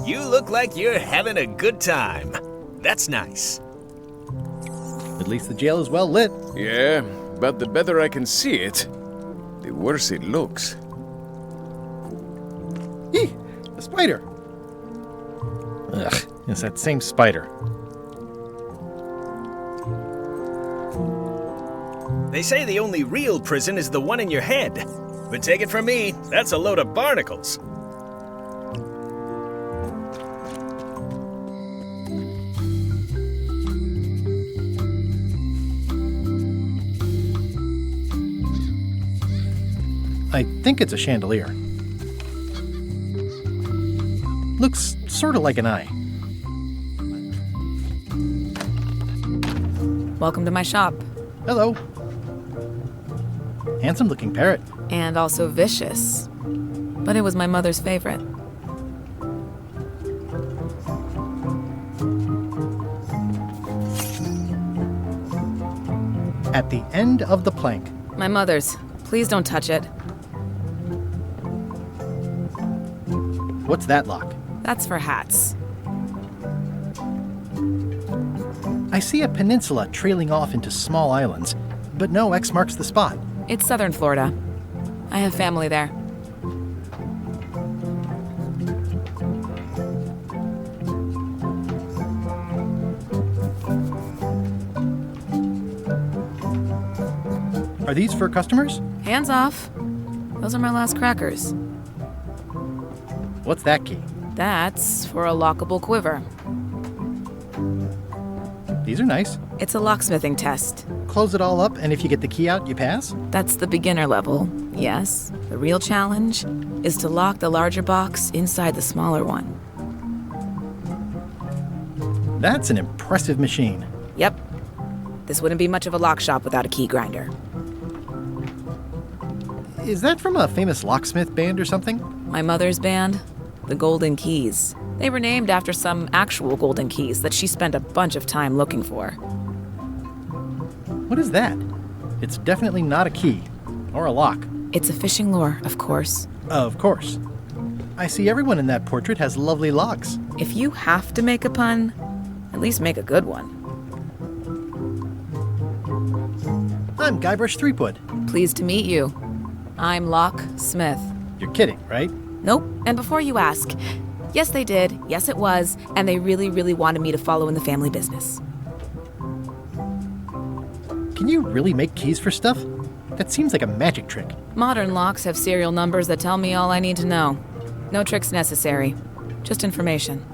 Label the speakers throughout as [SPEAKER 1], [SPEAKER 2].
[SPEAKER 1] You look like you're having a good time. That's nice.
[SPEAKER 2] At least the jail is well lit.
[SPEAKER 3] Yeah, but the better I can see it, the worse it looks.
[SPEAKER 2] Eeh, a spider. Ugh, it's that same spider.
[SPEAKER 1] They say the only real prison is the one in your head. But take it from me, that's a load of barnacles.
[SPEAKER 2] I think it's a chandelier. Looks sort of like an eye.
[SPEAKER 4] Welcome to my shop.
[SPEAKER 2] Hello. Handsome looking parrot.
[SPEAKER 4] And also vicious. But it was my mother's favorite.
[SPEAKER 2] At the end of the plank.
[SPEAKER 4] My mother's. Please don't touch it.
[SPEAKER 2] What's that lock?
[SPEAKER 4] That's for hats.
[SPEAKER 2] I see a peninsula trailing off into small islands, but no X marks the spot.
[SPEAKER 4] It's southern Florida. I have family there.
[SPEAKER 2] Are these for customers?
[SPEAKER 4] Hands off. Those are my last crackers.
[SPEAKER 2] What's that key?
[SPEAKER 4] That's for a lockable quiver.
[SPEAKER 2] These are nice.
[SPEAKER 4] It's a locksmithing test.
[SPEAKER 2] Close it all up, and if you get the key out, you pass?
[SPEAKER 4] That's the beginner level, yes. The real challenge is to lock the larger box inside the smaller one.
[SPEAKER 2] That's an impressive machine.
[SPEAKER 4] Yep. This wouldn't be much of a lock shop without a key grinder.
[SPEAKER 2] Is that from a famous locksmith band or something?
[SPEAKER 4] My mother's band, the Golden Keys. They were named after some actual golden keys that she spent a bunch of time looking for.
[SPEAKER 2] What is that? It's definitely not a key. Or a lock.
[SPEAKER 4] It's a fishing lure, of course.
[SPEAKER 2] Of course. I see everyone in that portrait has lovely locks.
[SPEAKER 4] If you have to make a pun, at least make a good one.
[SPEAKER 2] I'm Guybrush Threepwood.
[SPEAKER 4] Pleased to meet you. I'm Lock Smith.
[SPEAKER 2] You're kidding, right?
[SPEAKER 4] Nope. And before you ask, yes, they did. Yes, it was. And they really, really wanted me to follow in the family business.
[SPEAKER 2] Can you really make keys for stuff? That seems like a magic trick.
[SPEAKER 4] Modern locks have serial numbers that tell me all I need to know. No tricks necessary. Just information.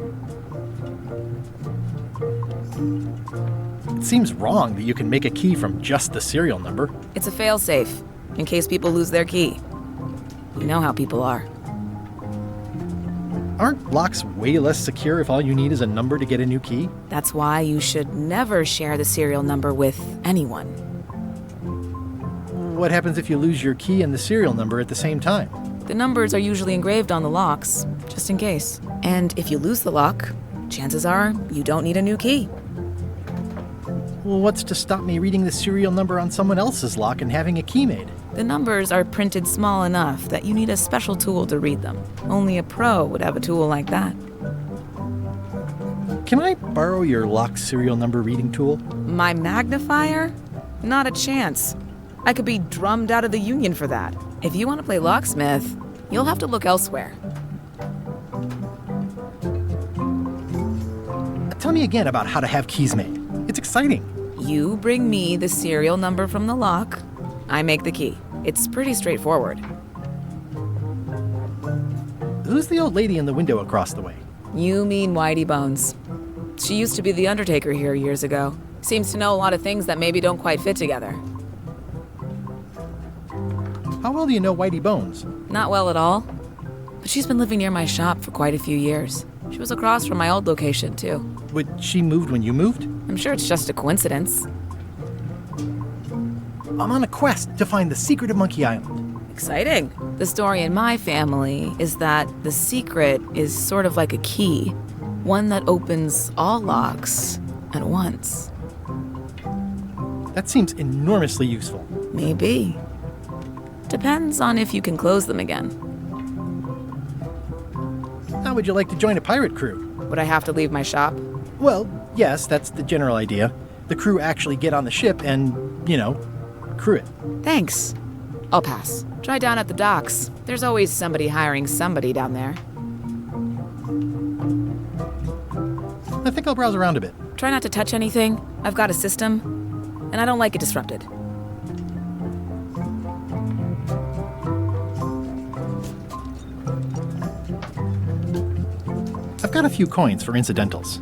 [SPEAKER 2] It seems wrong that you can make a key from just the serial number.
[SPEAKER 4] It's a fail-safe, in case people lose their key. You know how people are.
[SPEAKER 2] Aren't locks way less secure if all you need is a number to get a new key?
[SPEAKER 4] That's why you should never share the serial number with anyone.
[SPEAKER 2] What happens if you lose your key and the serial number at the same time?
[SPEAKER 4] The numbers are usually engraved on the locks, just in case. And if you lose the lock, chances are you don't need a new key.
[SPEAKER 2] Well, what's to stop me reading the serial number on someone else's lock and having a key made?
[SPEAKER 4] The numbers are printed small enough that you need a special tool to read them. Only a pro would have a tool like that.
[SPEAKER 2] Can I borrow your lock serial number reading tool?
[SPEAKER 4] My magnifier? Not a chance. I could be drummed out of the union for that. If you want to play locksmith, you'll have to look elsewhere.
[SPEAKER 2] Tell me again about how to have keys made. It's exciting.
[SPEAKER 4] You bring me the serial number from the lock, I make the key. It's pretty straightforward.
[SPEAKER 2] Who's the old lady in the window across the way?
[SPEAKER 4] You mean Whitey Bones. She used to be the undertaker here years ago. Seems to know a lot of things that maybe don't quite fit together.
[SPEAKER 2] How well do you know Whitey Bones?
[SPEAKER 4] Not well at all. But she's been living near my shop for quite a few years. She was across from my old location, too.
[SPEAKER 2] But she moved when you moved?
[SPEAKER 4] I'm sure it's just a coincidence.
[SPEAKER 2] I'm on a quest to find the secret of Monkey Island.
[SPEAKER 4] Exciting. The story in my family is that the secret is sort of like a key. One that opens all locks at once.
[SPEAKER 2] That seems enormously useful.
[SPEAKER 4] Maybe. Depends on if you can close them again.
[SPEAKER 2] How would you like to join a pirate crew?
[SPEAKER 4] Would I have to leave my shop?
[SPEAKER 2] Well, yes, that's the general idea. The crew actually get on the ship and, crew it.
[SPEAKER 4] Thanks. I'll pass. Try down at the docks. There's always somebody hiring somebody down there.
[SPEAKER 2] I think I'll browse around a bit.
[SPEAKER 4] Try not to touch anything. I've got a system, and I don't like it disrupted.
[SPEAKER 2] I've got a few coins for incidentals.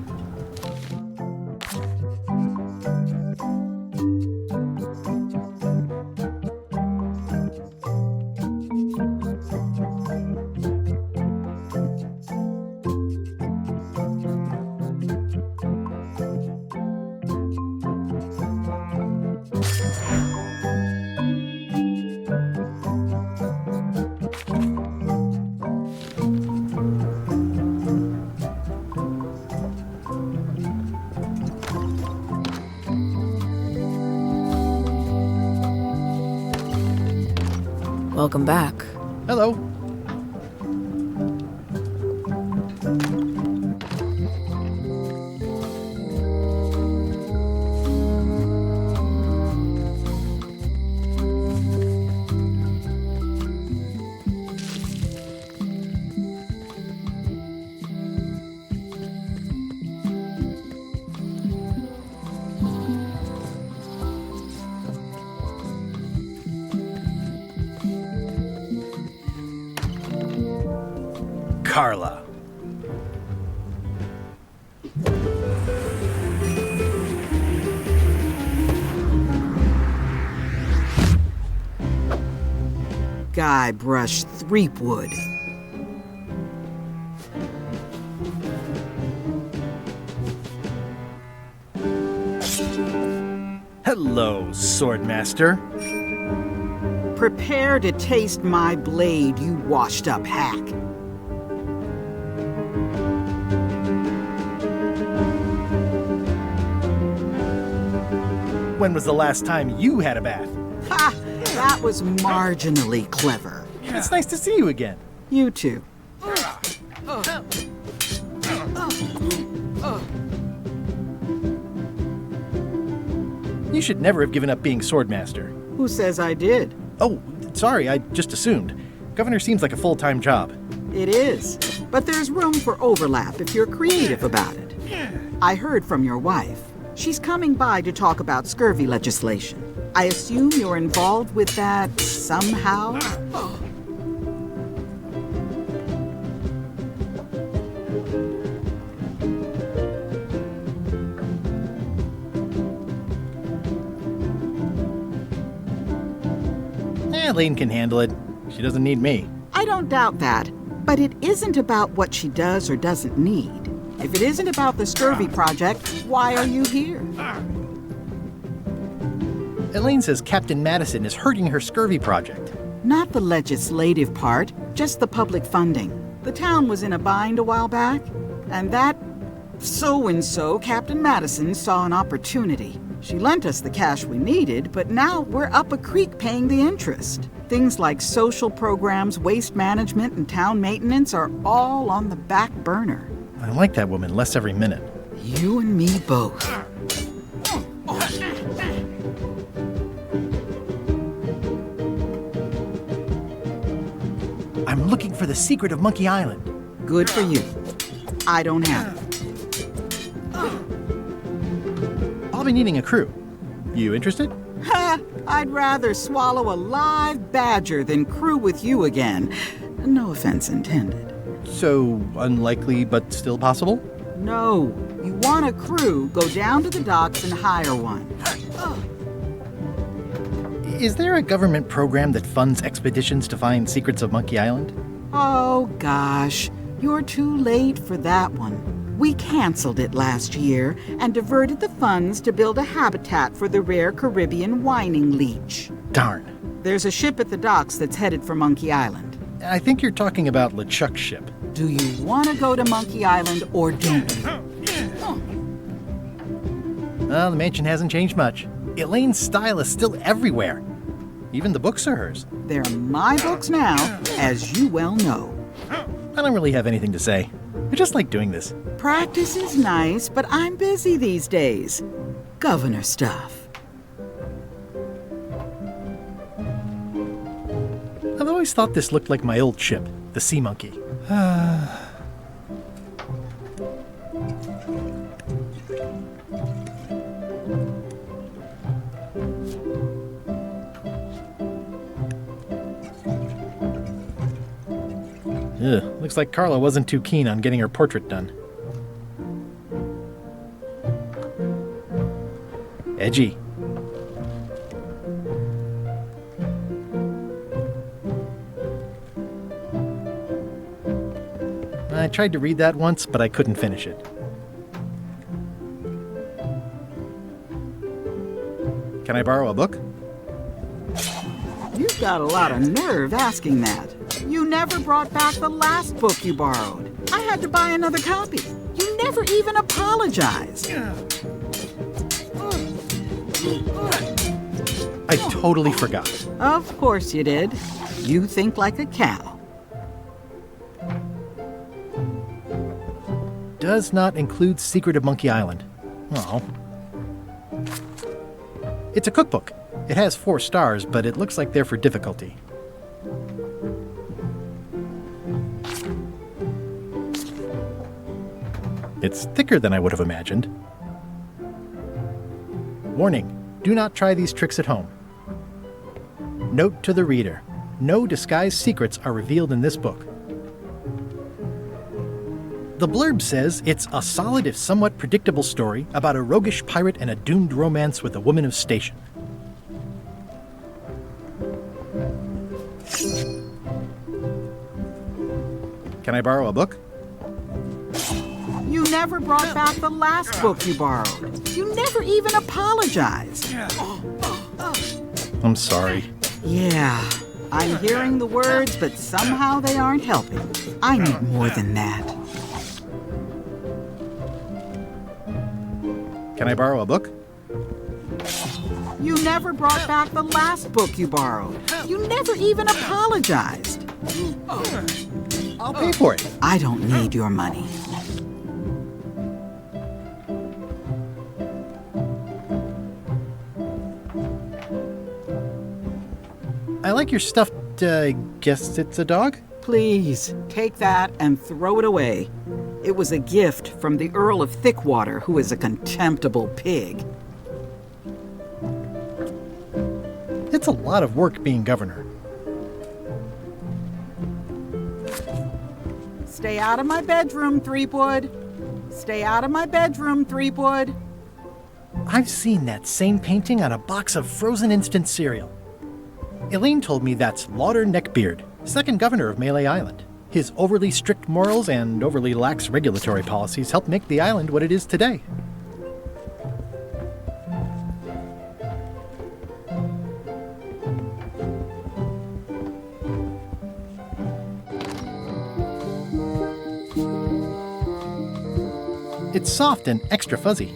[SPEAKER 4] Welcome back.
[SPEAKER 2] Hello. Carla.
[SPEAKER 5] Guybrush Threepwood.
[SPEAKER 2] Hello, Swordmaster.
[SPEAKER 5] Prepare to taste my blade, you washed-up hack.
[SPEAKER 2] When was the last time you had a bath?
[SPEAKER 5] Ha! That was marginally clever.
[SPEAKER 2] It's nice to see you again.
[SPEAKER 5] You too.
[SPEAKER 2] You should never have given up being Swordmaster.
[SPEAKER 5] Who says I did?
[SPEAKER 2] Oh, sorry, I just assumed. Governor seems like a full-time job.
[SPEAKER 5] It is. But there's room for overlap if you're creative about it. I heard from your wife. She's coming by to talk about scurvy legislation. I assume you're involved with that somehow?
[SPEAKER 2] Elaine can handle it. She doesn't need me.
[SPEAKER 5] I don't doubt that. But it isn't about what she does or doesn't need. If it isn't about the scurvy project, why are you here?
[SPEAKER 2] Elaine says Captain Madison is hurting her scurvy project.
[SPEAKER 5] Not the legislative part, just the public funding. The town was in a bind a while back, and that so-and-so, Captain Madison, saw an opportunity. She lent us the cash we needed, but now we're up a creek paying the interest. Things like social programs, waste management, and town maintenance are all on the back burner.
[SPEAKER 2] I like that woman less every minute.
[SPEAKER 5] You and me both.
[SPEAKER 2] I'm looking for the secret of Monkey Island.
[SPEAKER 5] Good for you. I don't have it.
[SPEAKER 2] I'll be needing a crew. You interested?
[SPEAKER 5] Ha! I'd rather swallow a live badger than crew with you again. No offense intended.
[SPEAKER 2] So, unlikely but still possible?
[SPEAKER 5] No. You want a crew, go down to the docks and hire one.
[SPEAKER 2] Is there a government program that funds expeditions to find secrets of Monkey Island?
[SPEAKER 5] Oh, gosh. You're too late for that one. We canceled it last year and diverted the funds to build a habitat for the rare Caribbean whining leech.
[SPEAKER 2] Darn.
[SPEAKER 5] There's a ship at the docks that's headed for Monkey Island.
[SPEAKER 2] I think you're talking about LeChuck's ship.
[SPEAKER 5] Do you want to go to Monkey Island or don't you?
[SPEAKER 2] Well, the mansion hasn't changed much. Elaine's style is still everywhere. Even the books are hers.
[SPEAKER 5] They're my books now, as you well know.
[SPEAKER 2] I don't really have anything to say. I just like doing this.
[SPEAKER 5] Practice is nice, but I'm busy these days. Governor stuff.
[SPEAKER 2] I've always thought this looked like my old ship, the Sea Monkey. Looks like Carla wasn't too keen on getting her portrait done. Edgy. I tried to read that once, but I couldn't finish it. Can I borrow a book?
[SPEAKER 5] You've got a lot of nerve asking that. You never brought back the last book you borrowed. I had to buy another copy. You never even apologized.
[SPEAKER 2] I totally forgot.
[SPEAKER 5] Of course you did. You think like a cow.
[SPEAKER 2] Does not include Secret of Monkey Island. Oh. It's a cookbook. It has 4 stars, but it looks like they're for difficulty. It's thicker than I would have imagined. Warning, do not try these tricks at home. Note to the reader, no disguised secrets are revealed in this book. The blurb says it's a solid if somewhat predictable story about a roguish pirate and a doomed romance with a woman of station. Can I borrow a book?
[SPEAKER 5] You never brought back the last book you borrowed. You never even apologized.
[SPEAKER 2] I'm sorry.
[SPEAKER 5] Yeah, I'm hearing the words, but somehow they aren't helping. I need more than that.
[SPEAKER 2] Can I borrow a book?
[SPEAKER 5] You never brought back the last book you borrowed. You never even apologized.
[SPEAKER 2] I'll pay for it.
[SPEAKER 5] I don't need your money.
[SPEAKER 2] I like your stuffed, guess it's a dog?
[SPEAKER 5] Please, take that and throw it away. It was a gift from the Earl of Thickwater, who is a contemptible pig.
[SPEAKER 2] It's a lot of work being governor.
[SPEAKER 5] Stay out of my bedroom, Threepwood. Stay out of my bedroom, Threepwood.
[SPEAKER 2] I've seen that same painting on a box of frozen instant cereal. Elaine told me that's Lauder Neckbeard, second governor of Melee Island. His overly strict morals and overly lax regulatory policies helped make the island what it is today. It's soft and extra fuzzy.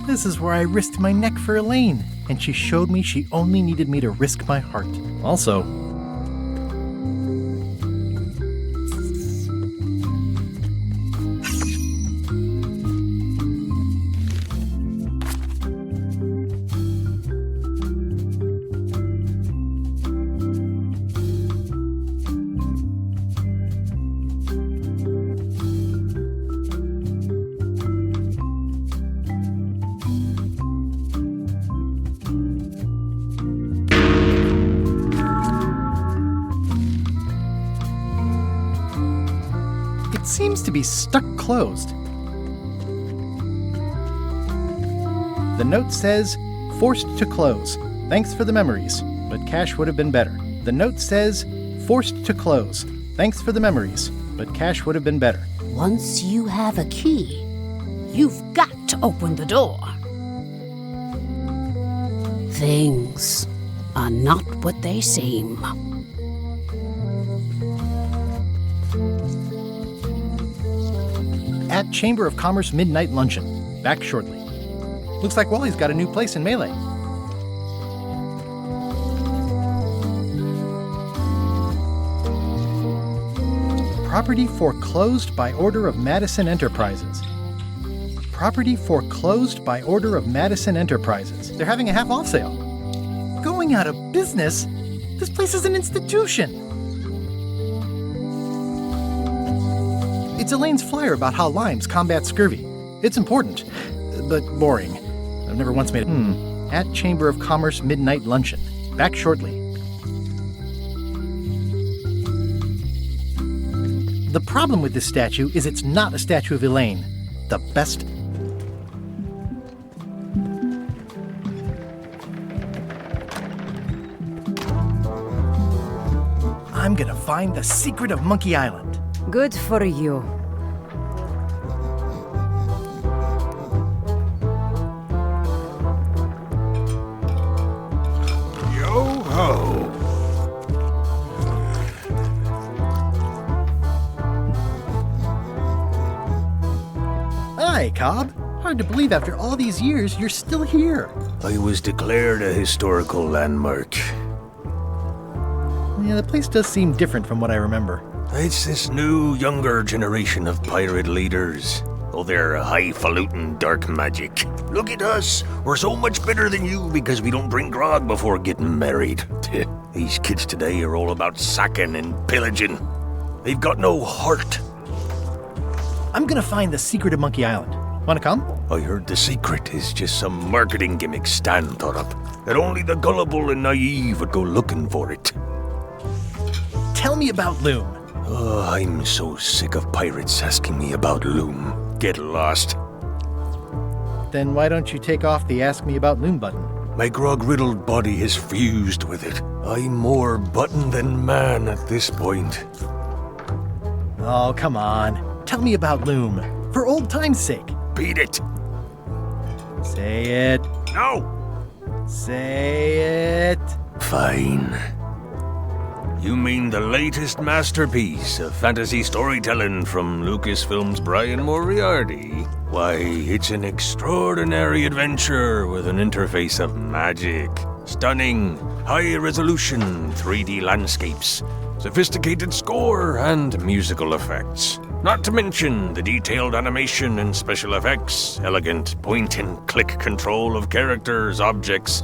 [SPEAKER 2] This is where I risked my neck for Elaine, and she showed me she only needed me to risk my heart. Also, it seems to be stuck closed. The note says, forced to close. Thanks for the memories, but cash would have been better. The note says, forced to close. Thanks for the memories, but cash would have been better.
[SPEAKER 6] Once you have a key, you've got to open the door. Things are not what they seem.
[SPEAKER 2] At Chamber of Commerce Midnight Luncheon. Back shortly. Looks like Wally's got a new place in Melee. Property foreclosed by order of Madison Enterprises. Property foreclosed by order of Madison Enterprises. They're having a half-off sale. Going out of business? This place is an institution. It's Elaine's flyer about how limes combat scurvy. It's important, but boring. I've never once made it. At Chamber of Commerce Midnight Luncheon. Back shortly. The problem with this statue is it's not a statue of Elaine. The best. I'm gonna find the secret of Monkey Island.
[SPEAKER 7] Good for you.
[SPEAKER 8] Yo-ho!
[SPEAKER 2] Hi, Cobb. Hard to believe after all these years you're still here.
[SPEAKER 8] I was declared a historical landmark.
[SPEAKER 2] Yeah, the place does seem different from what I remember.
[SPEAKER 8] It's this new, younger generation of pirate leaders. Oh, they're highfalutin dark magic. Look at us. We're so much better than you because we don't drink grog before getting married. These kids today are all about sacking and pillaging. They've got no heart.
[SPEAKER 2] I'm gonna find the secret of Monkey Island. Wanna come?
[SPEAKER 8] I heard the secret is just some marketing gimmick Stan thought up. That only the gullible and naive would go looking for it.
[SPEAKER 2] Tell me about Loom.
[SPEAKER 8] Oh, I'm so sick of pirates asking me about Loom. Get lost.
[SPEAKER 2] Then why don't you take off the Ask Me About Loom button?
[SPEAKER 8] My grog-riddled body has fused with it. I'm more button than man at this point.
[SPEAKER 2] Oh, come on. Tell me about Loom. For old time's sake.
[SPEAKER 8] Beat it.
[SPEAKER 2] Say it.
[SPEAKER 8] No.
[SPEAKER 2] Say it.
[SPEAKER 8] Fine. You mean the latest masterpiece of fantasy storytelling from Lucasfilm's Brian Moriarty? Why, it's an extraordinary adventure with an interface of magic, stunning, high-resolution 3D landscapes, sophisticated score, and musical effects. Not to mention the detailed animation and special effects, elegant point-and-click control of characters, objects,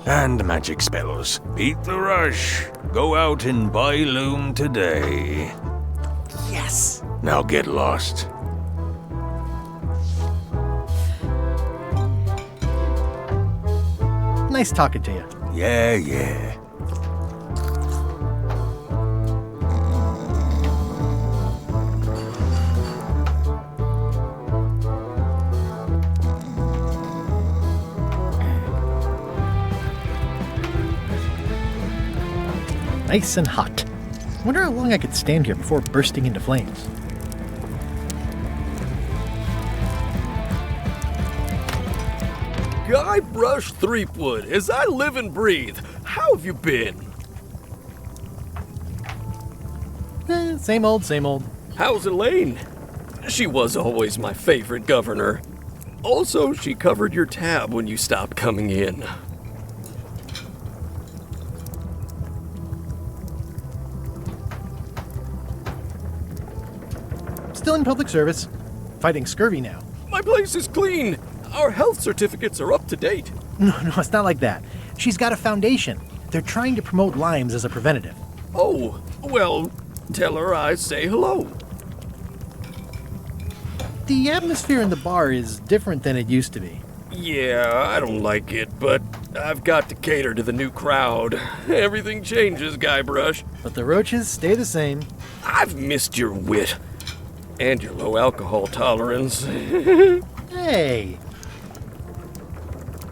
[SPEAKER 8] and magic spells. Beat the rush. Go out and buy Loom today.
[SPEAKER 2] Yes.
[SPEAKER 8] Now get lost.
[SPEAKER 2] Nice talking to you.
[SPEAKER 8] Yeah.
[SPEAKER 2] Nice and hot. Wonder how long I could stand here before bursting into flames.
[SPEAKER 9] Guybrush Threepwood, as I live and breathe, how have you been?
[SPEAKER 2] Same old, same old.
[SPEAKER 9] How's Elaine? She was always my favorite governor. Also, she covered your tab when you stopped coming in.
[SPEAKER 2] Still in public service. Fighting scurvy now.
[SPEAKER 9] My place is clean. Our health certificates are up to date.
[SPEAKER 2] No, it's not like that. She's got a foundation. They're trying to promote limes as a preventative.
[SPEAKER 9] Oh, well, tell her I say hello.
[SPEAKER 2] The atmosphere in the bar is different than it used to be.
[SPEAKER 9] Yeah, I don't like it, but I've got to cater to the new crowd. Everything changes, Guybrush.
[SPEAKER 2] But the roaches stay the same.
[SPEAKER 9] I've missed your wit. And your low alcohol tolerance.
[SPEAKER 2] Hey!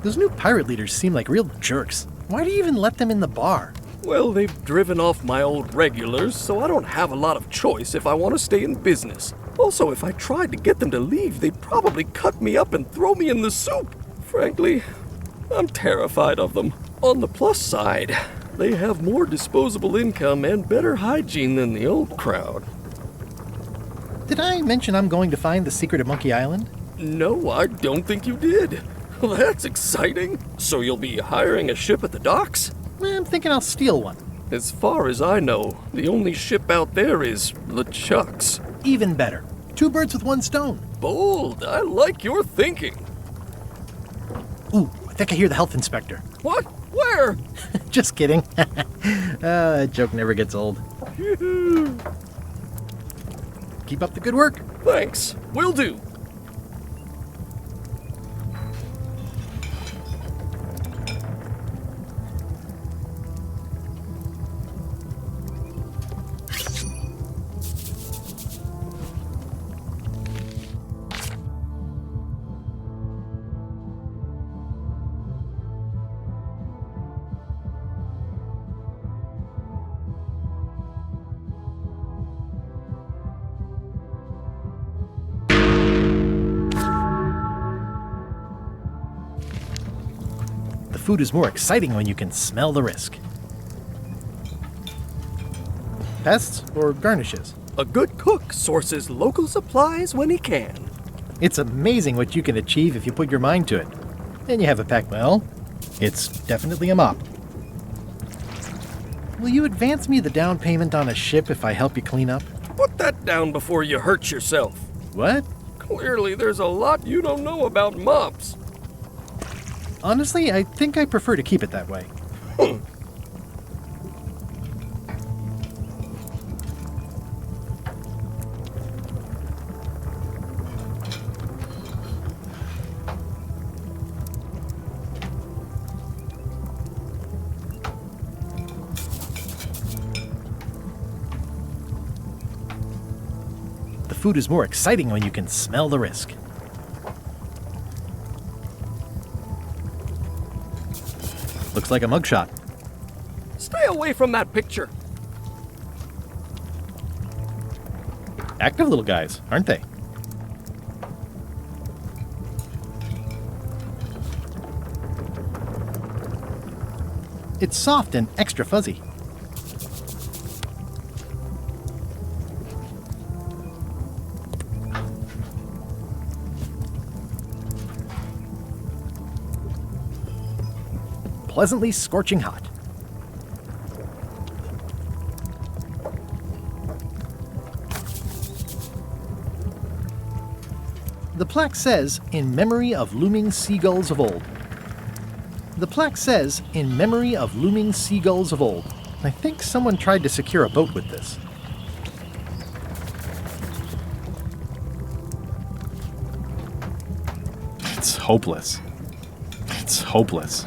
[SPEAKER 2] Those new pirate leaders seem like real jerks. Why do you even let them in the bar?
[SPEAKER 9] Well, they've driven off my old regulars, so I don't have a lot of choice if I want to stay in business. Also, if I tried to get them to leave, they'd probably cut me up and throw me in the soup. Frankly, I'm terrified of them. On the plus side, they have more disposable income and better hygiene than the old crowd.
[SPEAKER 2] Did I mention I'm going to find the secret of Monkey Island?
[SPEAKER 9] No, I don't think you did. Well, that's exciting. So you'll be hiring a ship at the docks?
[SPEAKER 2] I'm thinking I'll steal one.
[SPEAKER 9] As far as I know, the only ship out there is LeChuck's.
[SPEAKER 2] Even better. 2 birds with 1 stone.
[SPEAKER 9] Bold. I like your thinking.
[SPEAKER 2] Ooh, I think I hear the health inspector.
[SPEAKER 9] What? Where?
[SPEAKER 2] Just kidding. That joke never gets old. Keep up the good work.
[SPEAKER 9] Thanks. Will do.
[SPEAKER 2] Food is more exciting when you can smell the risk. Pests or garnishes?
[SPEAKER 9] A good cook sources local supplies when he can.
[SPEAKER 2] It's amazing what you can achieve if you put your mind to it. And you have a pack, well, it's definitely a mop. Will you advance me the down payment on a ship if I help you clean up?
[SPEAKER 9] Put that down before you hurt yourself.
[SPEAKER 2] What?
[SPEAKER 9] Clearly there's a lot you don't know about mops.
[SPEAKER 2] Honestly, I think I prefer to keep it that way. The food is more exciting when you can smell the risk. Looks like a mugshot.
[SPEAKER 9] Stay away from that picture.
[SPEAKER 2] Active little guys, aren't they? It's soft and extra fuzzy. Pleasantly scorching hot. The plaque says, "In memory of looming seagulls of old." The plaque says, "In memory of looming seagulls of old." I think someone tried to secure a boat with this. It's hopeless. It's hopeless.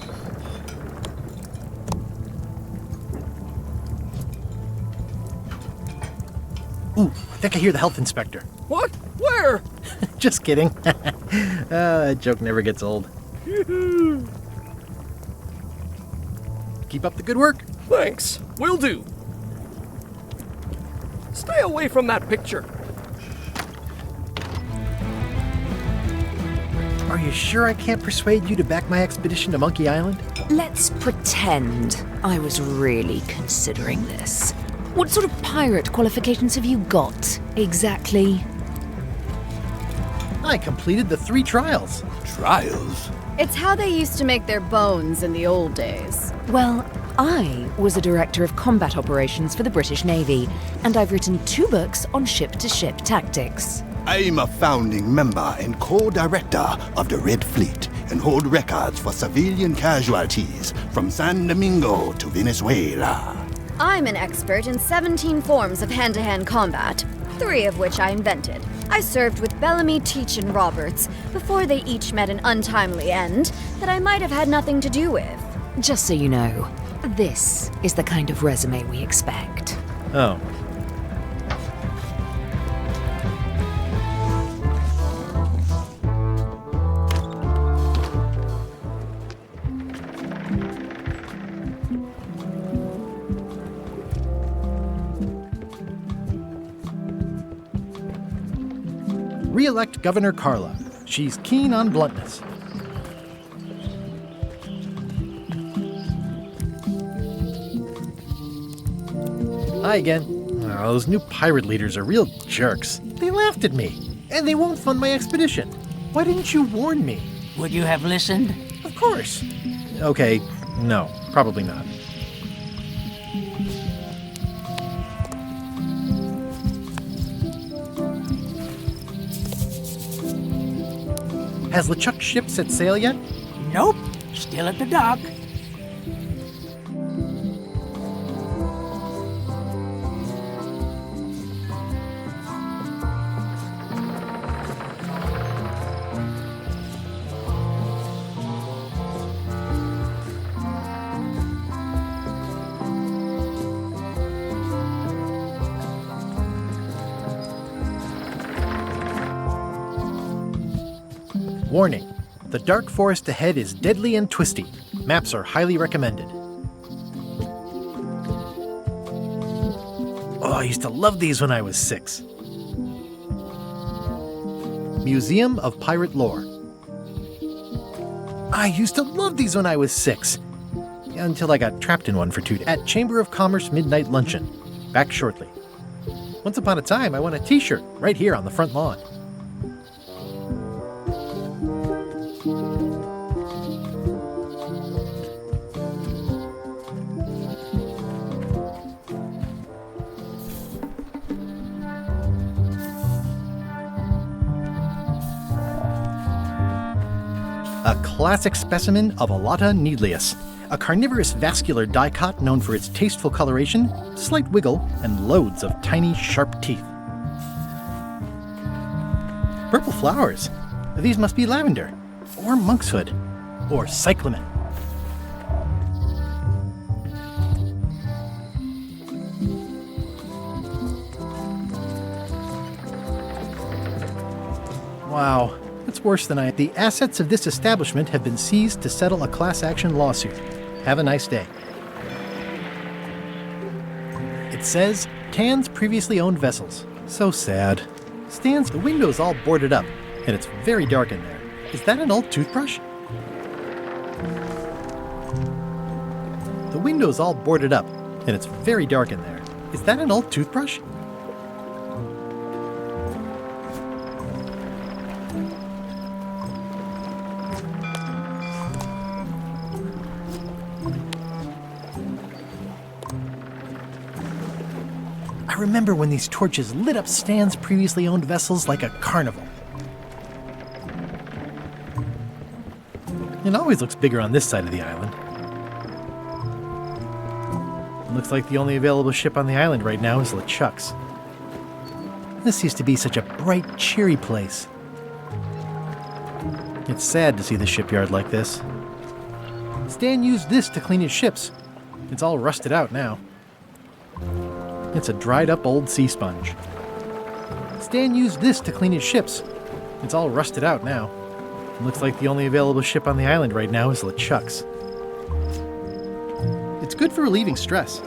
[SPEAKER 2] Ooh, I think I hear the health inspector.
[SPEAKER 9] What? Where?
[SPEAKER 2] Just kidding. That joke never gets old. Keep up the good work.
[SPEAKER 9] Thanks. Will do. Stay away from that picture.
[SPEAKER 2] Are you sure I can't persuade you to back my expedition to Monkey Island?
[SPEAKER 6] Let's pretend I was really considering this. What sort of pirate qualifications have you got, exactly?
[SPEAKER 2] I completed the 3 trials.
[SPEAKER 7] Trials?
[SPEAKER 10] It's how they used to make their bones in the old days.
[SPEAKER 6] Well, I was a director of combat operations for the British Navy, and I've written 2 books on ship-to-ship tactics.
[SPEAKER 7] I'm a founding member and co-director of the Red Fleet and hold records for civilian casualties from San Domingo to Venezuela.
[SPEAKER 10] I'm an expert in 17 forms of hand-to-hand combat, 3 of which I invented. I served with Bellamy, Teach, and Roberts before they each met an untimely end that I might have had nothing to do with.
[SPEAKER 6] Just so you know, this is the kind of resume we expect.
[SPEAKER 2] Oh. re-elect Governor Carla. She's keen on bluntness. Hi again. Oh, those new pirate leaders are real jerks. They laughed at me, and they won't fund my expedition. Why didn't you warn me?
[SPEAKER 11] Would you have listened?
[SPEAKER 2] Of course. Okay, no, probably not. Has LeChuck's ship set sail yet?
[SPEAKER 11] Nope. Still at the dock.
[SPEAKER 2] Warning, the dark forest ahead is deadly and twisty. Maps are highly recommended. Oh, I used to love these when I was 6. Museum of Pirate Lore. I used to love these when I was 6. Until I got trapped in one for 2 days. At Chamber of Commerce Midnight Luncheon. Back shortly. Once upon a time, I won a t-shirt right here on the front lawn. A classic specimen of Alata needleus, a carnivorous vascular dicot known for its tasteful coloration, slight wiggle, and loads of tiny, sharp teeth. Purple flowers. These must be lavender, or monkshood, or cyclamen. Wow. It's worse than The assets of this establishment have been seized to settle a class action lawsuit. Have a nice day. It says, Tan's previously owned vessels. So sad. Stan's, the window's all boarded up, and it's very dark in there. Is that an old toothbrush? The window's all boarded up, and it's very dark in there. Is that an old toothbrush? I remember when these torches lit up Stan's previously owned vessels like a carnival. It always looks bigger on this side of the island. It looks like the only available ship on the island right now is LeChuck's. This used to be such a bright, cheery place. It's sad to see the shipyard like this. Stan used this to clean his ships. It's all rusted out now. It's a dried-up old sea sponge. Stan used this to clean his ships. It's all rusted out now. It looks like the only available ship on the island right now is LeChuck's. It's good for relieving stress.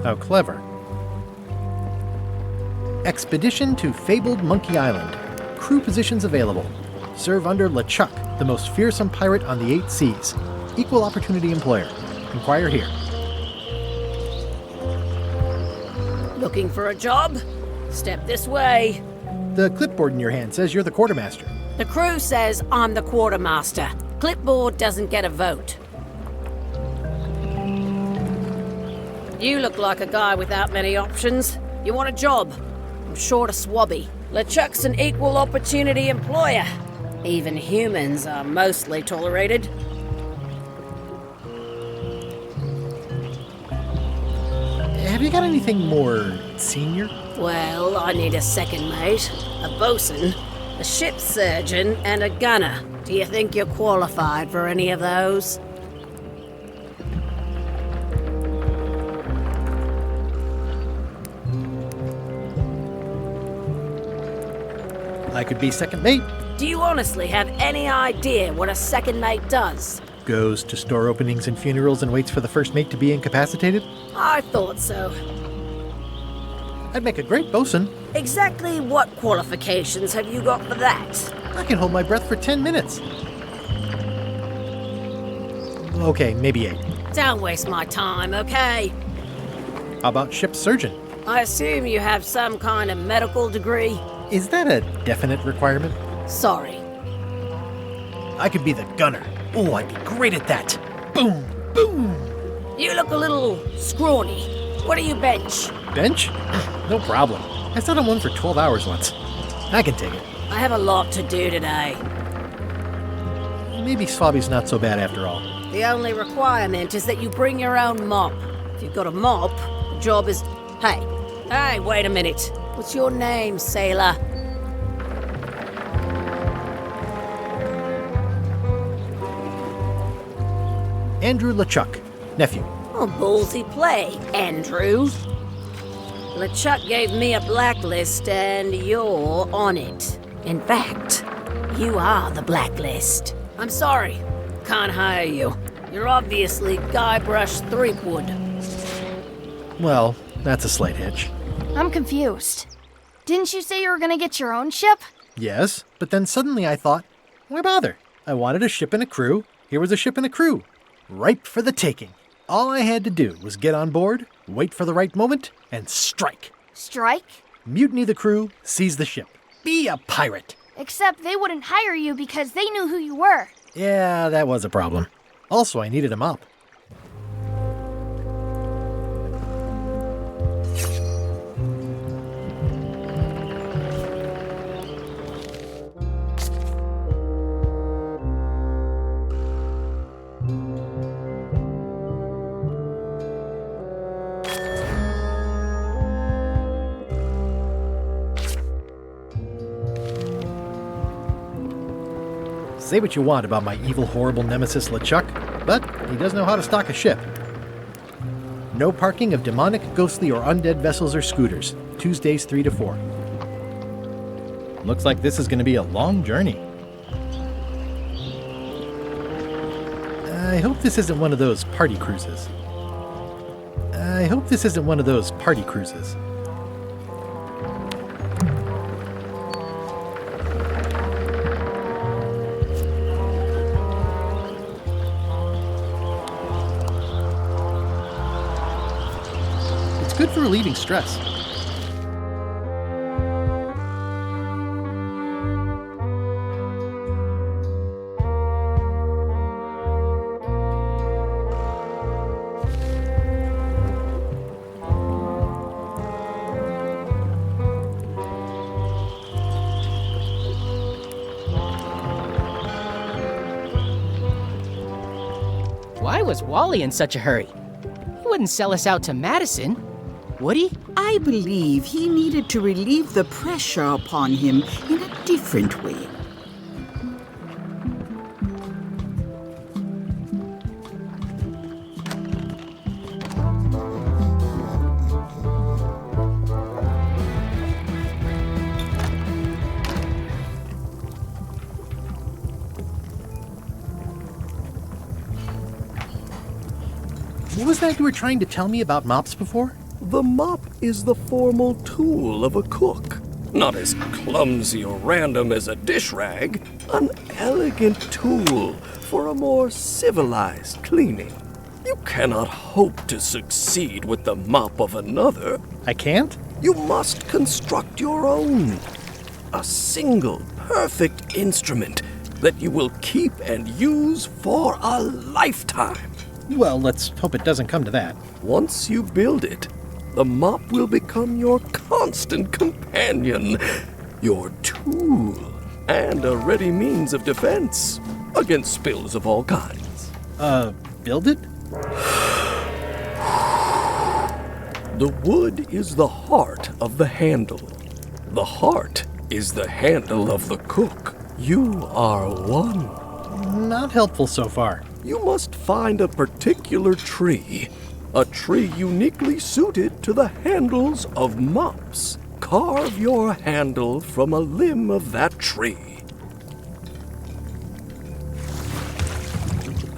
[SPEAKER 2] How clever. Expedition to Fabled Monkey Island. Crew positions available. Serve under LeChuck, the most fearsome pirate on the 8 seas. Equal opportunity employer. Inquire here.
[SPEAKER 12] Looking for a job? Step this way.
[SPEAKER 2] The clipboard in your hand says you're the quartermaster.
[SPEAKER 12] The crew says I'm the quartermaster. Clipboard doesn't get a vote. You look like a guy without many options. You want a job? I'm short a swabby. LeChuck's an equal opportunity employer. Even humans are mostly tolerated.
[SPEAKER 2] Have you got anything more senior?
[SPEAKER 12] Well, I need a second mate, a bosun, a ship surgeon, and a gunner. Do you think you're qualified for any of those?
[SPEAKER 2] I could be second mate.
[SPEAKER 12] Do you honestly have any idea what a second mate does?
[SPEAKER 2] Goes to store openings and funerals and waits for the first mate to be incapacitated.
[SPEAKER 12] I thought so.
[SPEAKER 2] I'd make a great bosun.
[SPEAKER 12] Exactly what qualifications have you got for that?
[SPEAKER 2] I can hold my breath for 10 minutes. Okay, maybe 8.
[SPEAKER 12] Don't waste my time, okay?
[SPEAKER 2] How about ship surgeon?
[SPEAKER 12] I assume you have some kind of medical degree?
[SPEAKER 2] Is that a definite requirement?
[SPEAKER 12] Sorry.
[SPEAKER 2] I could be the gunner. Oh, I'd be great at that. Boom, boom.
[SPEAKER 12] You look a little scrawny. What do you bench?
[SPEAKER 2] Bench? No problem. I sat on one for 12 hours once. I can take it.
[SPEAKER 12] I have a lot to do today.
[SPEAKER 2] Maybe Swabby's not so bad after all.
[SPEAKER 12] The only requirement is that you bring your own mop. If you've got a mop, the job is... Hey, wait a minute. What's your name, sailor?
[SPEAKER 2] Andrew LeChuck, nephew.
[SPEAKER 12] Oh, ballsy play, Andrew. LeChuck gave me a blacklist and you're on it. In fact, you are the blacklist. I'm sorry, can't hire you. You're obviously Guybrush Threepwood.
[SPEAKER 2] Well, that's a slight hitch.
[SPEAKER 13] I'm confused. Didn't you say you were gonna get your own ship?
[SPEAKER 2] Yes, but then suddenly I thought, why bother? I wanted a ship and a crew. Here was a ship and a crew. Ripe for the taking. All I had to do was get on board, wait for the right moment, and strike.
[SPEAKER 13] Strike?
[SPEAKER 2] Mutiny the crew, seize the ship. Be a pirate.
[SPEAKER 13] Except they wouldn't hire you because they knew who you were.
[SPEAKER 2] Yeah, that was a problem. Also, I needed a mop. Say what you want about my evil, horrible nemesis LeChuck, but he does know how to stock a ship. No parking of demonic, ghostly, or undead vessels or scooters. Tuesdays 3 to 4. Looks like this is going to be a long journey. I hope this isn't one of those party cruises. Good for relieving stress.
[SPEAKER 14] Why was Wally in such a hurry? He wouldn't sell us out to Madison. Would he?
[SPEAKER 5] I believe he needed to relieve the pressure upon him in a different way.
[SPEAKER 2] What was that you were trying to tell me about mops before?
[SPEAKER 9] The mop is the formal tool of a cook. Not as clumsy or random as a dish rag. An elegant tool for a more civilized cleaning. You cannot hope to succeed with the mop of another.
[SPEAKER 2] I can't?
[SPEAKER 9] You must construct your own. A single, perfect instrument that you will keep and use for a lifetime.
[SPEAKER 2] Well, let's hope it doesn't come to that.
[SPEAKER 9] Once you build it, the mop will become your constant companion, your tool, and a ready means of defense against spills of all kinds.
[SPEAKER 2] Build it?
[SPEAKER 9] The wood is the heart of the handle. The heart is the handle of the cook. You are one.
[SPEAKER 2] Not helpful so far.
[SPEAKER 9] You must find a particular tree. A tree uniquely suited to the handles of mops. carve your handle from a limb of that tree.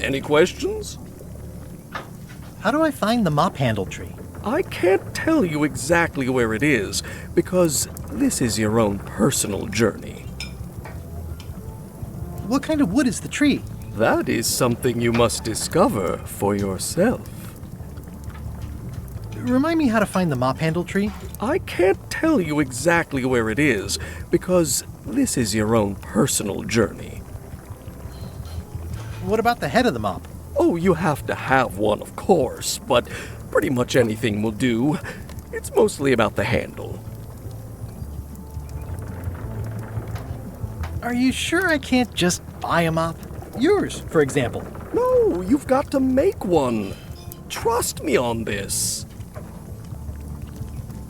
[SPEAKER 9] Any questions?
[SPEAKER 2] How do I find the mop handle tree?
[SPEAKER 9] I can't tell you exactly where it is, because this is your own personal journey.
[SPEAKER 2] What kind of wood is the tree?
[SPEAKER 9] That is something you must discover for yourself.
[SPEAKER 2] Remind me how to find the mop handle tree?
[SPEAKER 9] I can't tell you exactly where it is, because this is your own personal journey.
[SPEAKER 2] What about the head of the mop?
[SPEAKER 9] Oh, you have to have one, of course, but pretty much anything will do. It's mostly about the handle.
[SPEAKER 2] Are you sure I can't just buy a mop? Yours, for example.
[SPEAKER 9] No, you've got to make one. Trust me on this.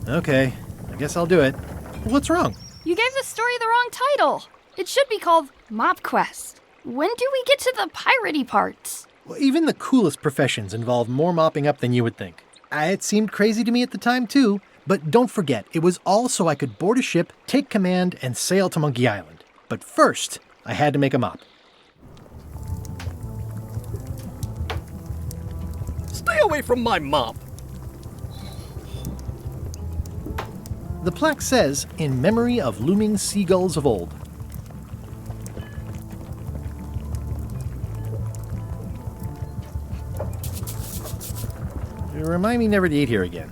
[SPEAKER 2] Okay, I guess I'll do it. What's wrong?
[SPEAKER 13] You gave the story the wrong title. It should be called Mop Quest. When do we get to the piratey parts?
[SPEAKER 2] Well, even the coolest professions involve more mopping up than you would think. It seemed crazy to me at the time, too. But don't forget, it was all so I could board a ship, take command, and sail to Monkey Island. But first, I had to make a mop.
[SPEAKER 9] Stay away from my mop.
[SPEAKER 2] The plaque says, in memory of looming seagulls of old. Remind me never to eat here again.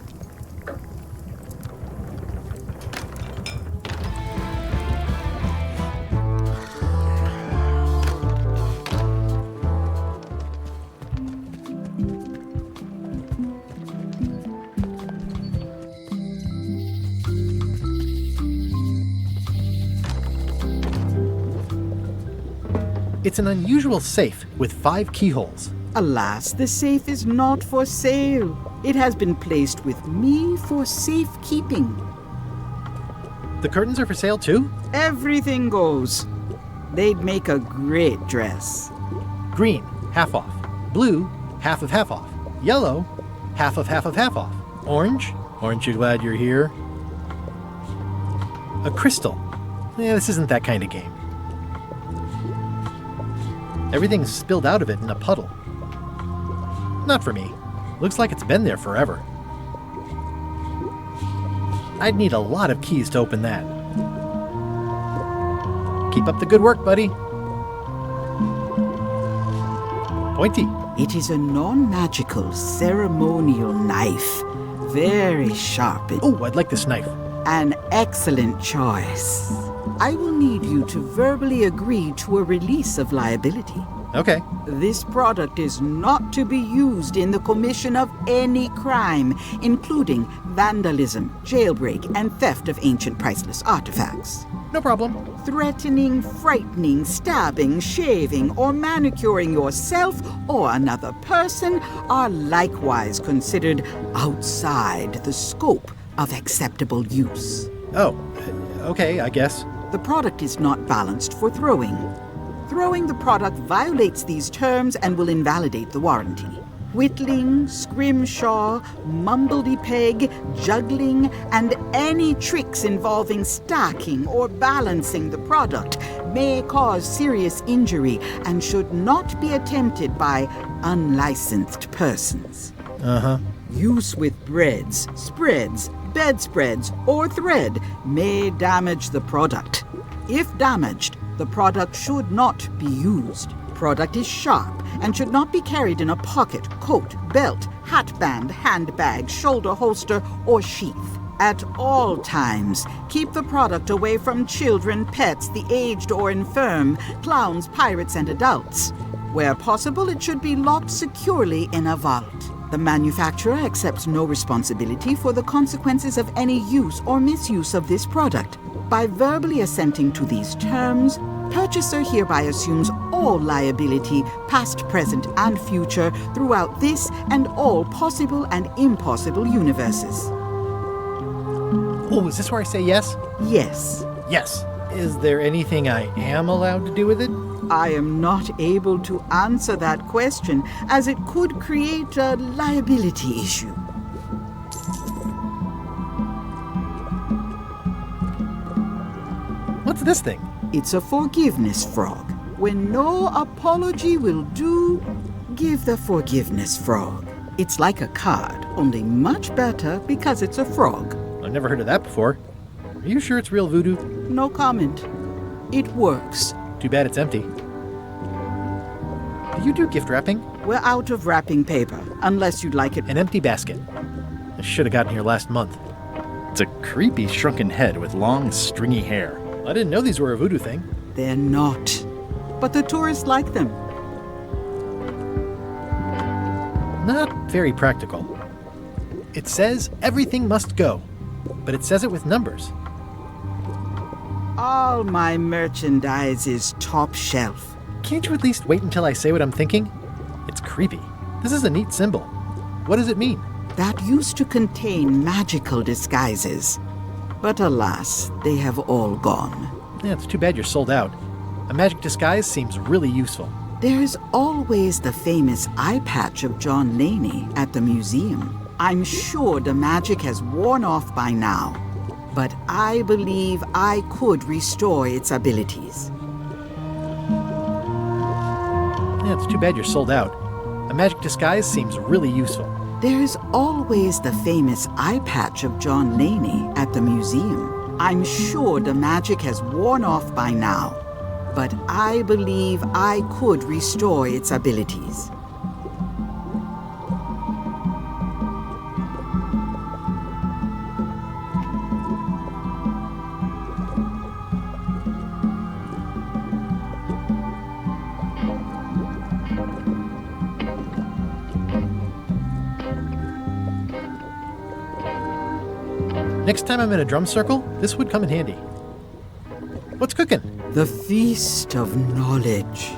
[SPEAKER 2] It's an unusual safe with 5 keyholes.
[SPEAKER 5] Alas, the safe is not for sale. It has been placed with me for safekeeping.
[SPEAKER 2] The curtains are for sale too?
[SPEAKER 5] Everything goes. They'd make a great dress.
[SPEAKER 2] Green, half off. Blue, half off. Yellow, half off. Orange, aren't you glad you're here? A crystal. This isn't that kind of game. Everything's spilled out of it in a puddle. Not for me. Looks like it's been there forever. I'd need a lot of keys to open that. Keep up the good work, buddy. Pointy.
[SPEAKER 5] It is a non-magical ceremonial knife. Very sharp.
[SPEAKER 2] Oh, I'd like this knife.
[SPEAKER 5] An excellent choice. I will need you to verbally agree to a release of liability.
[SPEAKER 2] Okay.
[SPEAKER 5] This product is not to be used in the commission of any crime, including vandalism, jailbreak, and theft of ancient priceless artifacts.
[SPEAKER 2] No problem.
[SPEAKER 5] Threatening, frightening, stabbing, shaving, or manicuring yourself or another person are likewise considered outside the scope of acceptable use.
[SPEAKER 2] Oh, okay, I guess.
[SPEAKER 5] The product is not balanced for throwing. Throwing the product violates these terms and will invalidate the warranty. Whittling, scrimshaw, mumbledy-peg, juggling, and any tricks involving stacking or balancing the product may cause serious injury and should not be attempted by unlicensed persons.
[SPEAKER 2] Uh-huh.
[SPEAKER 5] Use with breads, spreads, bedspreads, or thread may damage the product. If damaged, the product should not be used. Product is sharp and should not be carried in a pocket, coat, belt, hatband, handbag, shoulder holster, or sheath. At all times, keep the product away from children, pets, the aged or infirm, clowns, pirates, and adults. Where possible, it should be locked securely in a vault. The manufacturer accepts no responsibility for the consequences of any use or misuse of this product. By verbally assenting to these terms, purchaser hereby assumes all liability, past, present, and future, throughout this and all possible and impossible universes.
[SPEAKER 2] Oh, is this where I say yes?
[SPEAKER 5] Yes.
[SPEAKER 2] Yes. Is there anything I am allowed to do with it?
[SPEAKER 5] I am not able to answer that question, as it could create a liability issue.
[SPEAKER 2] What's this thing?
[SPEAKER 5] It's a forgiveness frog. When no apology will do, give the forgiveness frog. It's like a card, only much better because it's a frog.
[SPEAKER 2] I've never heard of that before. Are you sure it's real voodoo?
[SPEAKER 5] No comment. It works.
[SPEAKER 2] Too bad it's empty. Do you do gift wrapping?
[SPEAKER 5] We're out of wrapping paper, unless you'd like it.
[SPEAKER 2] An empty basket. I should have gotten here last month. It's a creepy shrunken head with long, stringy hair. I didn't know these were a voodoo thing.
[SPEAKER 5] They're not. But the tourists like them.
[SPEAKER 2] Not very practical. It says everything must go, but it says it with numbers.
[SPEAKER 5] All my merchandise is top shelf.
[SPEAKER 2] Can't you at least wait until I say what I'm thinking? It's creepy. This is a neat symbol. What does it mean?
[SPEAKER 5] That used to contain magical disguises. But alas, they have all gone.
[SPEAKER 2] Yeah, it's too bad you're sold out. A magic disguise seems really useful.
[SPEAKER 5] There's always the famous eye patch of John Laney at the museum. I'm sure the magic has worn off by now, but I believe I could restore its abilities.
[SPEAKER 2] Yeah, it's too bad you're sold out. A magic disguise seems really useful.
[SPEAKER 5] There's always the famous eye patch of John Laney at the museum. I'm sure the magic has worn off by now, but I believe I could restore its abilities.
[SPEAKER 2] Next time I'm in a drum circle, this would come in handy. What's cooking?
[SPEAKER 5] The Feast of Knowledge.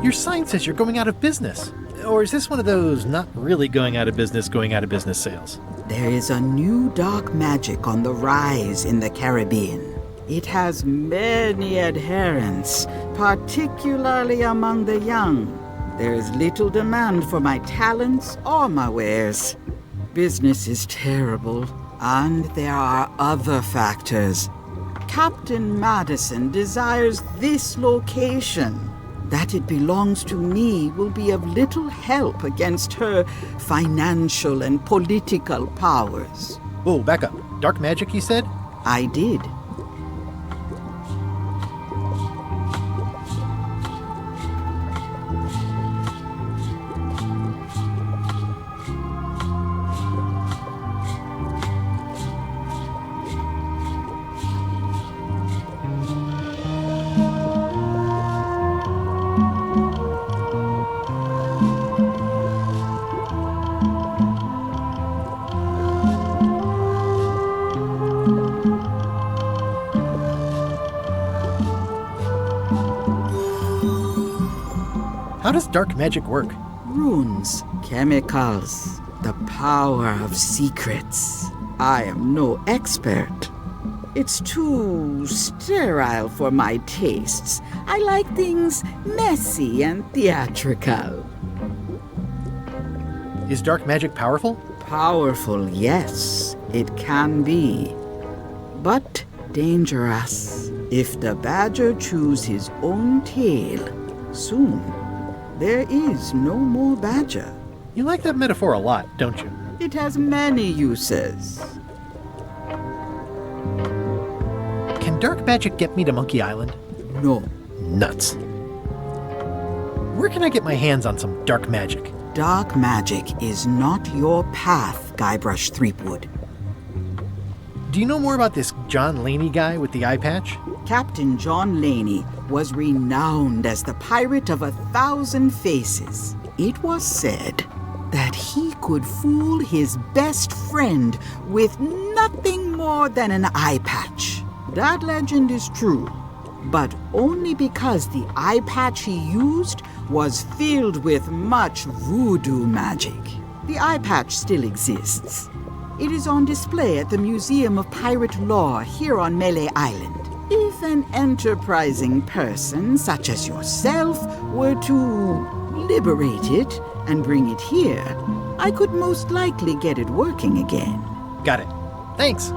[SPEAKER 2] Your sign says you're going out of business. Or is this one of those not really going out of business sales?
[SPEAKER 5] There is a new dark magic on the rise in the Caribbean. It has many adherents, particularly among the young. There is little demand for my talents or my wares. Business is terrible, and there are other factors. Captain Madison desires this location. That it belongs to me will be of little help against her financial and political powers.
[SPEAKER 2] Whoa, back up. Dark magic, you said?
[SPEAKER 5] I did.
[SPEAKER 2] How does dark magic work?
[SPEAKER 5] Runes, chemicals, the power of secrets. I am no expert. It's too sterile for my tastes. I like things messy and theatrical.
[SPEAKER 2] Is dark magic powerful?
[SPEAKER 5] Powerful, yes, it can be. But dangerous. If the badger chews his own tail, soon there is no more badger.
[SPEAKER 2] You like that metaphor a lot, don't you?
[SPEAKER 5] It has many uses.
[SPEAKER 2] Can dark magic get me to Monkey Island?
[SPEAKER 5] No.
[SPEAKER 2] Nuts. Where can I get my hands on some dark magic?
[SPEAKER 5] Dark magic is not your path, Guybrush Threepwood.
[SPEAKER 2] Do you know more about this John Laney guy with the eye patch?
[SPEAKER 5] Captain John Laney was renowned as the pirate of 1,000 faces. It was said that he could fool his best friend with nothing more than an eye patch. That legend is true, but only because the eye patch he used was filled with much voodoo magic. The eye patch still exists. It is on display at the Museum of Pirate Lore here on Melee Island. If an enterprising person such as yourself were to liberate it and bring it here, I could most likely get it working again.
[SPEAKER 2] Got it. Thanks.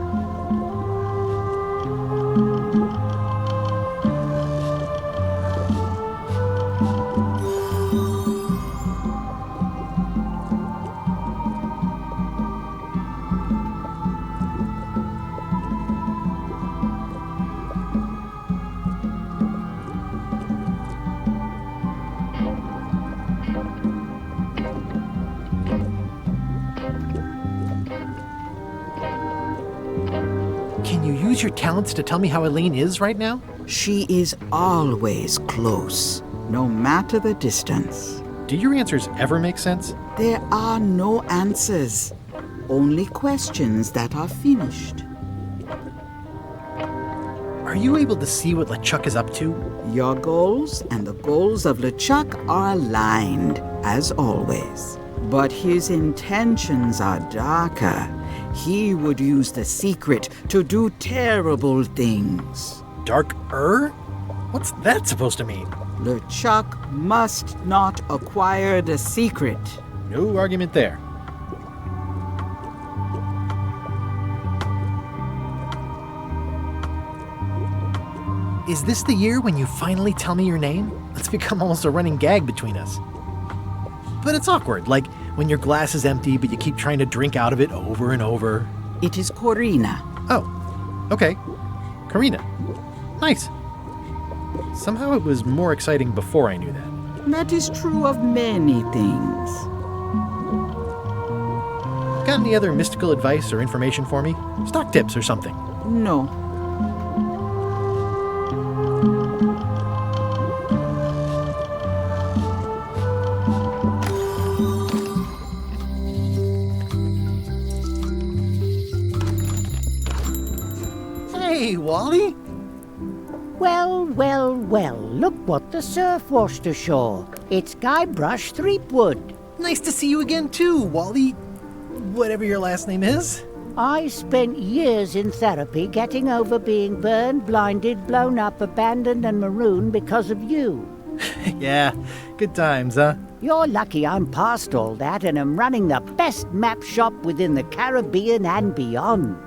[SPEAKER 2] Can you use your talents to tell me how Elaine is right now?
[SPEAKER 5] She is always close, no matter the distance.
[SPEAKER 2] Do your answers ever make sense?
[SPEAKER 5] There are no answers, only questions that are finished.
[SPEAKER 2] Are you able to see what LeChuck is up to?
[SPEAKER 5] Your goals and the goals of LeChuck are aligned, as always. But his intentions are darker. He would use the secret to do terrible things.
[SPEAKER 2] Darker? What's that supposed to mean?
[SPEAKER 5] LeChuck must not acquire the secret.
[SPEAKER 2] No argument there. Is this the year when you finally tell me your name? It's become almost a running gag between us. But it's awkward, like when your glass is empty but you keep trying to drink out of it over and over.
[SPEAKER 5] It is Corina.
[SPEAKER 2] Oh, okay. Karina. Nice. Somehow it was more exciting before I knew that.
[SPEAKER 5] That is true of many things.
[SPEAKER 2] Got any other mystical advice or information for me? Stock tips or something?
[SPEAKER 5] No.
[SPEAKER 2] Hey, Wally!
[SPEAKER 15] Well, well, well, look what the surf washed ashore. It's Guybrush Threepwood.
[SPEAKER 2] Nice to see you again too, Wally. Whatever your last name is.
[SPEAKER 15] I spent years in therapy getting over being burned, blinded, blown up, abandoned and marooned because of you.
[SPEAKER 2] Yeah, good times, huh?
[SPEAKER 15] You're lucky I'm past all that and am running the best map shop within the Caribbean and beyond.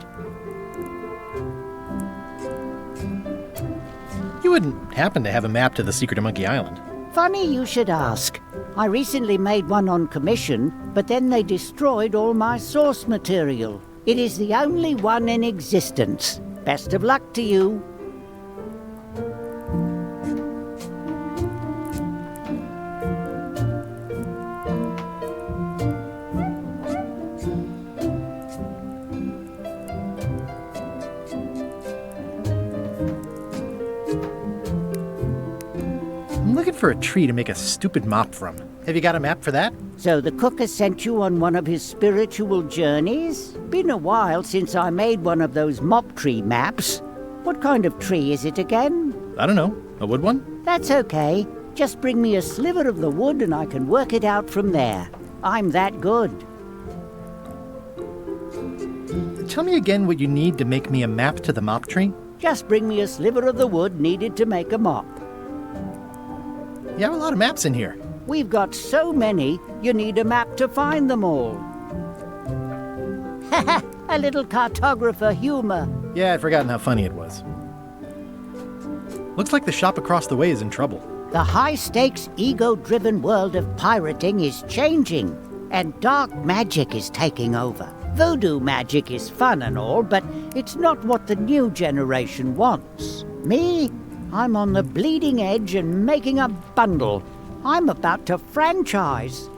[SPEAKER 2] You wouldn't happen to have a map to the secret of Monkey Island.
[SPEAKER 15] Funny you should ask. I recently made one on commission, but then they destroyed all my source material. It is the only one in existence. Best of luck to you.
[SPEAKER 2] I'm looking for a tree to make a stupid mop from. Have you got a map for that?
[SPEAKER 15] So the cook has sent you on one of his spiritual journeys? Been a while since I made one of those mop tree maps. What kind of tree is it again?
[SPEAKER 2] I don't know. A wood one?
[SPEAKER 15] That's okay. Just bring me a sliver of the wood and I can work it out from there. I'm that good.
[SPEAKER 2] Tell me again what you need to make me a map to the mop tree.
[SPEAKER 15] Just bring me a sliver of the wood needed to make a mop.
[SPEAKER 2] You have a lot of maps in here.
[SPEAKER 15] We've got so many, you need a map to find them all. Haha, a little cartographer humor.
[SPEAKER 2] Yeah, I'd forgotten how funny it was. Looks like the shop across the way is in trouble.
[SPEAKER 15] The high-stakes, ego-driven world of pirating is changing, and dark magic is taking over. Voodoo magic is fun and all, but it's not what the new generation wants. Me? I'm on the bleeding edge and making a bundle. I'm about to franchise.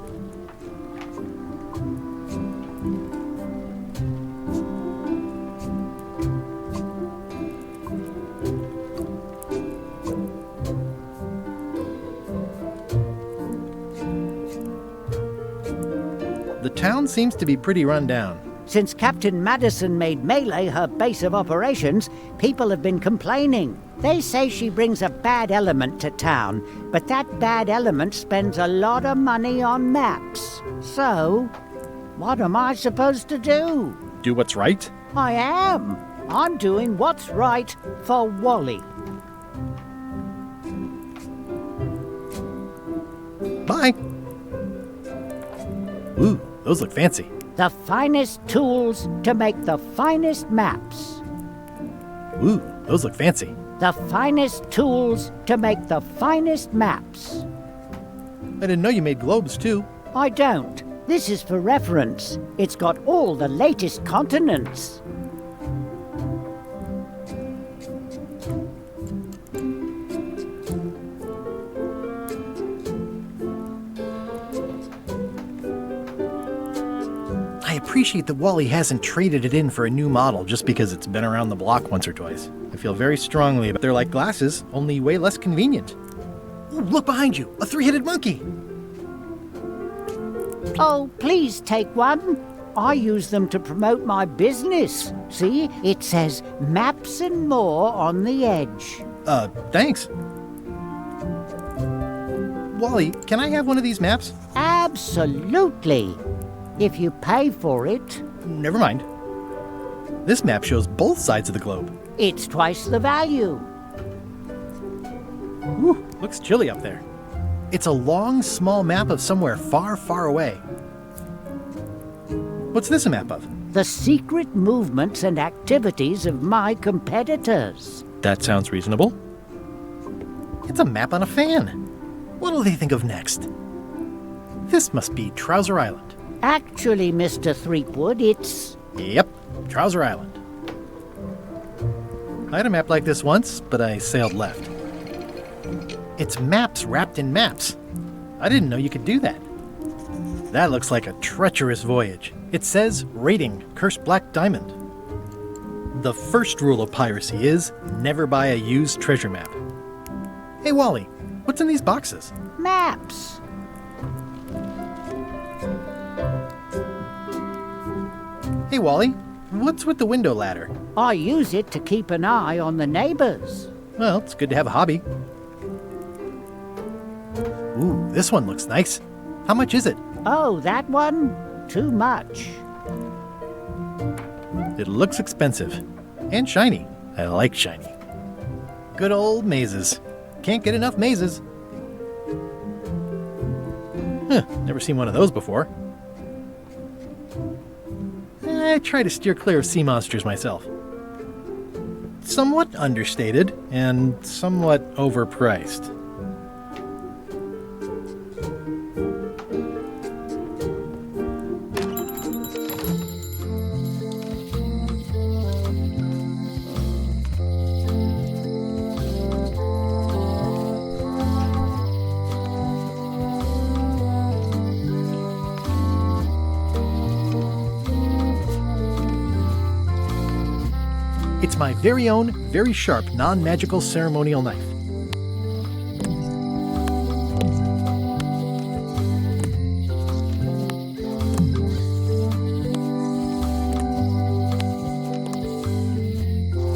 [SPEAKER 2] The town seems to be pretty run down.
[SPEAKER 15] Since Captain Madison made Melee her base of operations, people have been complaining. They say she brings a bad element to town, but that bad element spends a lot of money on maps. So, what am I supposed to do?
[SPEAKER 2] Do what's right?
[SPEAKER 15] I am. I'm doing what's right for Wally.
[SPEAKER 2] Bye. Ooh, those look fancy.
[SPEAKER 15] The finest tools to make the finest maps.
[SPEAKER 2] Ooh, those look fancy.
[SPEAKER 15] The finest tools to make the finest maps.
[SPEAKER 2] I didn't know you made globes, too.
[SPEAKER 15] I don't. This is for reference. It's got all the latest continents.
[SPEAKER 2] appreciate that Wally hasn't traded it in for a new model just because it's been around the block once or twice. I feel very strongly about they're like glasses, only way less convenient. Ooh, look behind you, a three-headed monkey.
[SPEAKER 15] Oh, please take one. I use them to promote my business. See, it says maps and more on the edge.
[SPEAKER 2] Thanks. Wally, can I have one of these maps?
[SPEAKER 15] Absolutely. If you pay for it.
[SPEAKER 2] Never mind. This map shows both sides of the globe.
[SPEAKER 15] It's twice the value.
[SPEAKER 2] Ooh, looks chilly up there. It's a long, small map of somewhere far, far away. What's this a map of?
[SPEAKER 15] The secret movements and activities of my competitors.
[SPEAKER 2] That sounds reasonable. It's a map on a fan. What'll they think of next? This must be Trouser Island.
[SPEAKER 15] Actually, Mr. Threepwood, it's...
[SPEAKER 2] Yep, Trouser Island. I had a map like this once, but I sailed left. It's maps wrapped in maps. I didn't know you could do that. That looks like a treacherous voyage. It says, rating, Cursed Black Diamond. The first rule of piracy is, never buy a used treasure map. Hey, Wally, what's in these boxes?
[SPEAKER 15] Maps.
[SPEAKER 2] Hey, Wally, what's with the window ladder?
[SPEAKER 15] I use it to keep an eye on the neighbors.
[SPEAKER 2] Well, it's good to have a hobby. Ooh, this one looks nice. How much is it?
[SPEAKER 15] Oh, that one? Too much.
[SPEAKER 2] It looks expensive. And shiny. I like shiny. Good old mazes. Can't get enough mazes. Huh, never seen one of those before. I try to steer clear of sea monsters myself. Somewhat understated and somewhat overpriced. It's my very own, very sharp, non-magical ceremonial knife.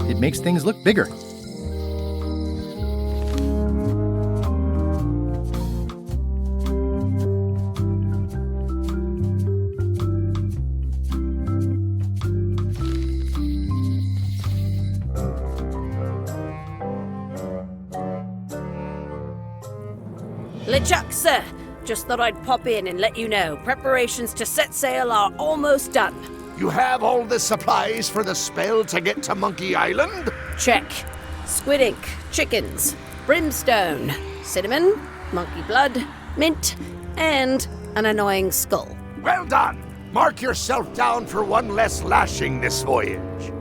[SPEAKER 2] It makes things look bigger.
[SPEAKER 12] LeChuck, sir. Just thought I'd pop in and let you know. Preparations to set sail are almost done.
[SPEAKER 16] You have all the supplies for the spell to get to Monkey Island?
[SPEAKER 12] Check. Squid ink, chickens, brimstone, cinnamon, monkey blood, mint, and an annoying skull.
[SPEAKER 16] Well done! Mark yourself down for one less lashing this voyage.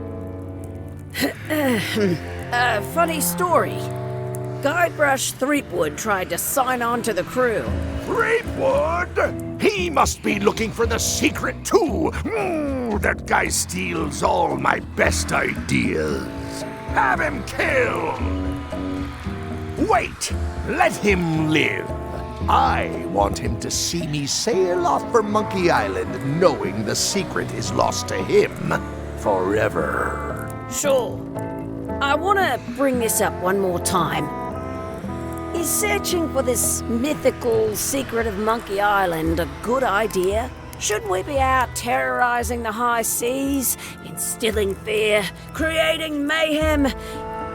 [SPEAKER 12] Funny story. Guybrush Threepwood tried to sign on to the crew.
[SPEAKER 16] Threepwood? He must be looking for the secret too. That guy steals all my best ideas. Have him killed. Wait, let him live. I want him to see me sail off for Monkey Island knowing the secret is lost to him forever.
[SPEAKER 12] Sure. I want to bring this up one more time. Is searching for this mythical secret of Monkey Island a good idea? Shouldn't we be out terrorizing the high seas, instilling fear, creating mayhem,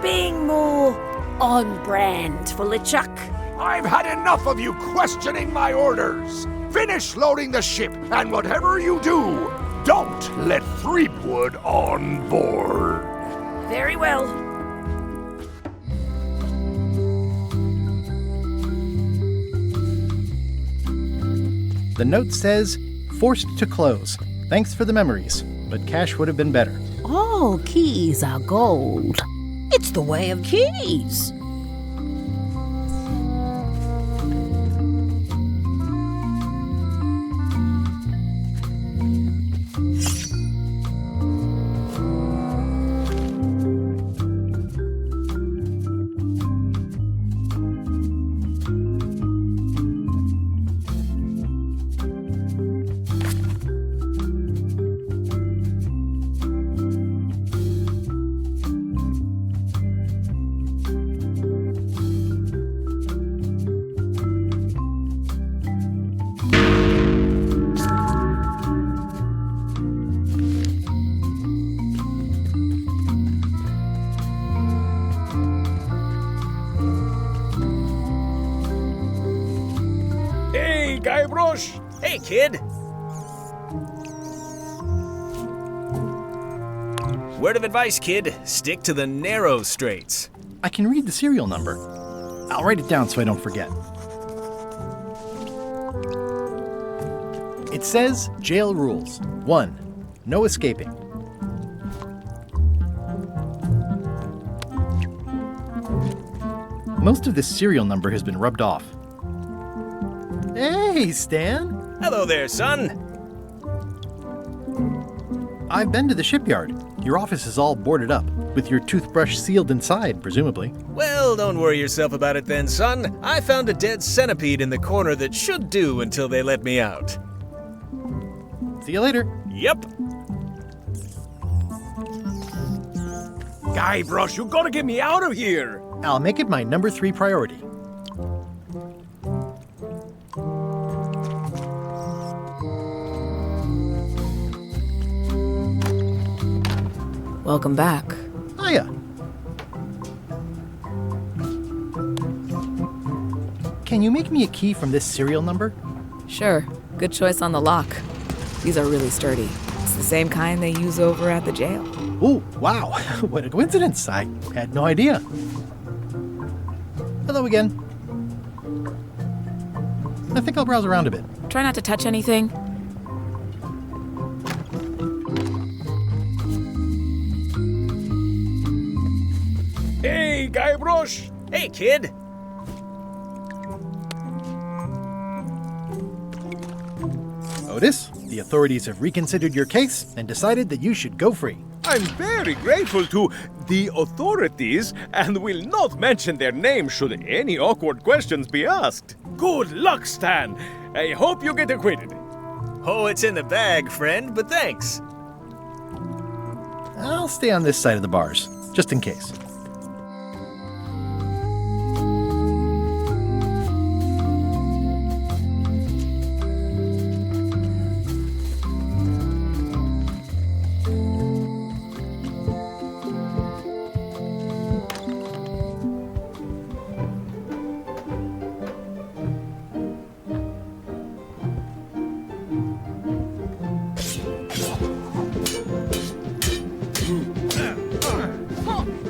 [SPEAKER 12] being more on brand for LeChuck?
[SPEAKER 16] I've had enough of you questioning my orders. Finish loading the ship, and whatever you do, don't let Threepwood on board.
[SPEAKER 12] Very well.
[SPEAKER 2] The note says, forced to close. Thanks for the memories, but cash would have been better.
[SPEAKER 12] All keys are gold. It's the way of keys.
[SPEAKER 16] Guybrush!
[SPEAKER 1] Hey, kid! Word of advice, kid. Stick to the narrow straights.
[SPEAKER 2] I can read the serial number. I'll write it down so I don't forget. It says jail rules. 1. No escaping. Most of this serial number has been rubbed off. Hey, Stan!
[SPEAKER 1] Hello there, son.
[SPEAKER 2] I've been to the shipyard. Your office is all boarded up, with your toothbrush sealed inside, presumably.
[SPEAKER 1] Well, don't worry yourself about it then, son. I found a dead centipede in the corner that should do until they let me out.
[SPEAKER 2] See you later.
[SPEAKER 1] Yep.
[SPEAKER 9] Guybrush, you gotta get me out of here!
[SPEAKER 2] I'll make it my number 3 priority.
[SPEAKER 4] Welcome back.
[SPEAKER 2] Hiya. Can you make me a key from this serial number?
[SPEAKER 4] Sure. Good choice on the lock. These are really sturdy. It's the same kind they use over at the jail.
[SPEAKER 2] Oh, wow. What a coincidence. I had no idea. Hello again. I think I'll browse around a bit.
[SPEAKER 4] Try not to touch anything.
[SPEAKER 9] Hey, Guybrush!
[SPEAKER 1] Hey, kid!
[SPEAKER 2] Otis, the authorities have reconsidered your case and decided that you should go free.
[SPEAKER 3] I'm very grateful to the authorities and will not mention their name should any awkward questions be asked. Good luck, Stan. I hope you get acquitted.
[SPEAKER 1] Oh, it's in the bag, friend, but thanks.
[SPEAKER 2] I'll stay on this side of the bars, just in case.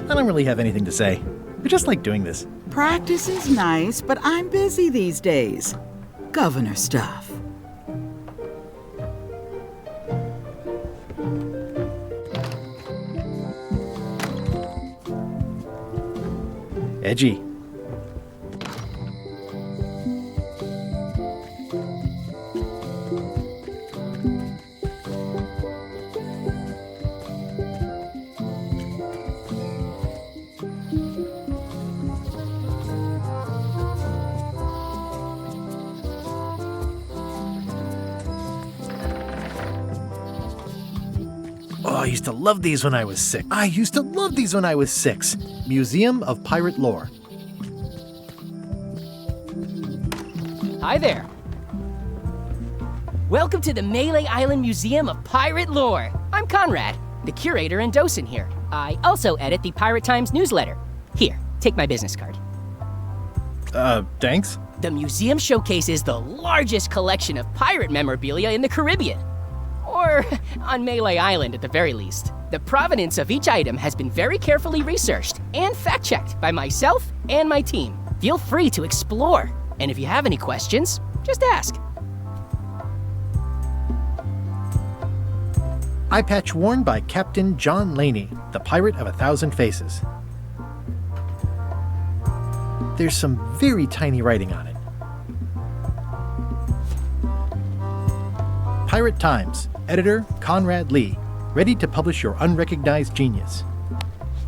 [SPEAKER 2] I don't really have anything to say. I just like doing this.
[SPEAKER 5] Practice is nice, but I'm busy these days. Governor stuff.
[SPEAKER 2] Edgy. Oh, I used to love these when I was 6. Museum of Pirate Lore.
[SPEAKER 14] Hi there. Welcome to the Melee Island Museum of Pirate Lore. I'm Conrad, the curator and docent here. I also edit the Pirate Times newsletter. Here, take my business card.
[SPEAKER 2] Thanks?
[SPEAKER 14] The museum showcases the largest collection of pirate memorabilia in the Caribbean. Or on Melee Island at the very least. The provenance of each item has been very carefully researched and fact-checked by myself and my team. Feel free to explore. And if you have any questions, just ask.
[SPEAKER 2] Eye patch worn by Captain John Laney, the Pirate of 1,000 Faces. There's some very tiny writing on it. Pirate Times, editor Conrad Lee, ready to publish your unrecognized genius.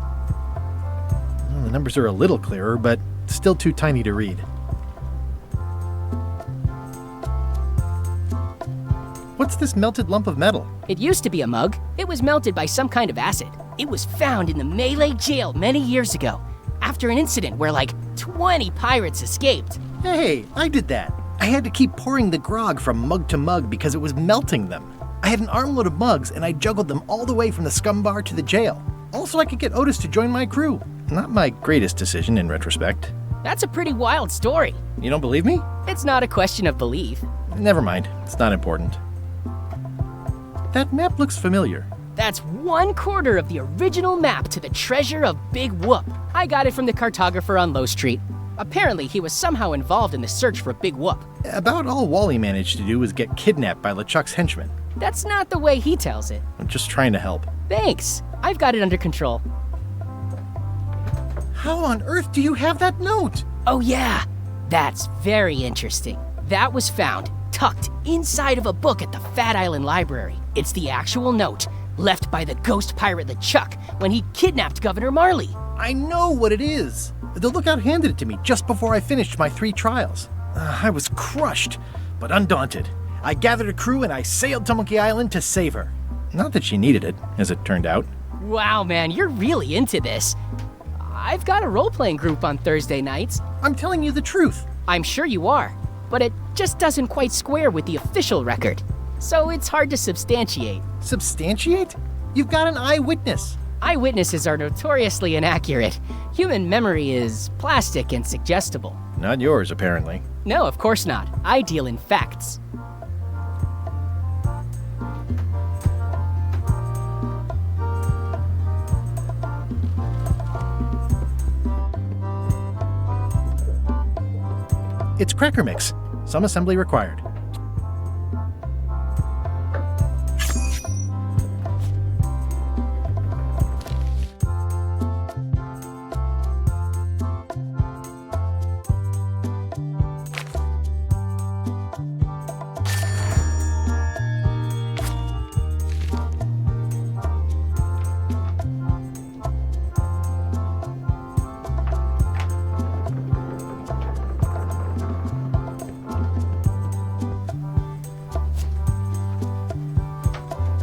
[SPEAKER 2] Well, the numbers are a little clearer, but still too tiny to read. What's this melted lump of metal?
[SPEAKER 14] It used to be a mug. It was melted by some kind of acid. It was found in the Melee jail many years ago, after an incident where like 20 pirates escaped.
[SPEAKER 2] Hey, I did that. I had to keep pouring the grog from mug to mug because it was melting them. I had an armload of mugs and I juggled them all the way from the scum bar to the jail. Also, I could get Otis to join my crew. Not my greatest decision in retrospect.
[SPEAKER 14] That's a pretty wild story.
[SPEAKER 2] You don't believe me?
[SPEAKER 14] It's not a question of belief.
[SPEAKER 2] Never mind, it's not important. That map looks familiar.
[SPEAKER 14] That's 1/4 of the original map to the treasure of Big Whoop. I got it from the cartographer on Low Street. Apparently, he was somehow involved in the search for Big Whoop.
[SPEAKER 2] About all Wally managed to do was get kidnapped by LeChuck's henchmen.
[SPEAKER 14] That's not the way he tells it.
[SPEAKER 2] I'm just trying to help.
[SPEAKER 14] Thanks. I've got it under control.
[SPEAKER 2] How on earth do you have that note?
[SPEAKER 14] Oh yeah, that's very interesting. That was found tucked inside of a book at the Fat Island Library. It's the actual note left by the ghost pirate LeChuck when he kidnapped Governor Marley.
[SPEAKER 2] I know what it is. The lookout handed it to me just before I finished my 3 trials. I was crushed, but undaunted. I gathered a crew and I sailed to Monkey Island to save her. Not that she needed it, as it turned out.
[SPEAKER 14] Wow, man, you're really into this. I've got a role-playing group on Thursday nights.
[SPEAKER 2] I'm telling you the truth.
[SPEAKER 14] I'm sure you are, but it just doesn't quite square with the official record. So it's hard to substantiate.
[SPEAKER 2] Substantiate? You've got an eyewitness.
[SPEAKER 14] Eyewitnesses are notoriously inaccurate. Human memory is plastic and suggestible.
[SPEAKER 2] Not yours, apparently.
[SPEAKER 14] No, of course not. I deal in facts.
[SPEAKER 2] It's cracker mix. Some assembly required.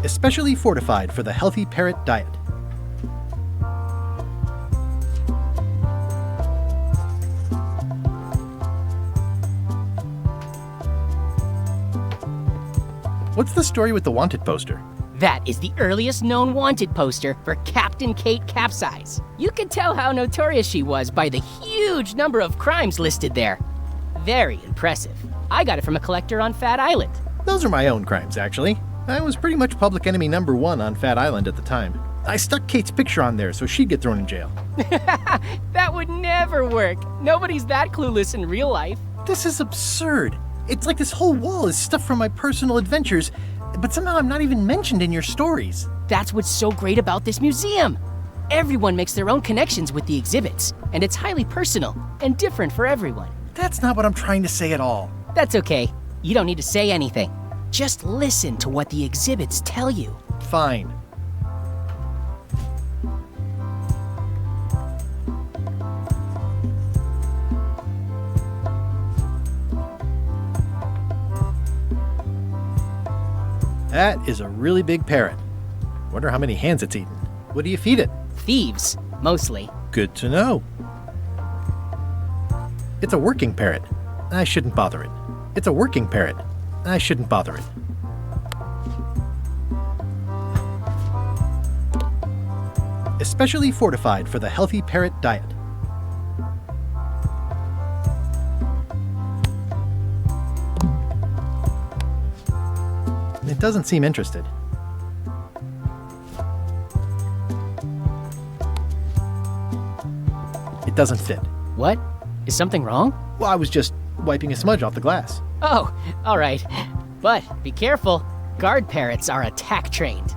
[SPEAKER 2] Especially fortified for the healthy parrot diet. What's the story with the wanted poster?
[SPEAKER 14] That is the earliest known wanted poster for Captain Kate Capsize. You can tell how notorious she was by the huge number of crimes listed there. Very impressive. I got it from a collector on Fat Island.
[SPEAKER 2] Those are my own crimes, actually. I was pretty much public enemy #1 on Fat Island at the time. I stuck Kate's picture on there so she'd get thrown in jail.
[SPEAKER 14] That would never work. Nobody's that clueless in real life.
[SPEAKER 2] This is absurd. It's like this whole wall is stuff from my personal adventures, but somehow I'm not even mentioned in your stories.
[SPEAKER 14] That's what's so great about this museum. Everyone makes their own connections with the exhibits, and it's highly personal and different for everyone.
[SPEAKER 2] That's not what I'm trying to say at all.
[SPEAKER 14] That's okay. You don't need to say anything. Just listen to what the exhibits tell you.
[SPEAKER 2] Fine. That is a really big parrot. Wonder how many hands it's eaten. What do you feed it?
[SPEAKER 14] Thieves, mostly.
[SPEAKER 2] Good to know. It's a working parrot. I shouldn't bother it. It's a working parrot. I shouldn't bother it. Especially fortified for the healthy parrot diet. It doesn't seem interested. It doesn't fit.
[SPEAKER 14] What? Is something wrong?
[SPEAKER 2] Well, I was just wiping a smudge off the glass.
[SPEAKER 14] Oh, all right. But be careful. Guard parrots are attack trained.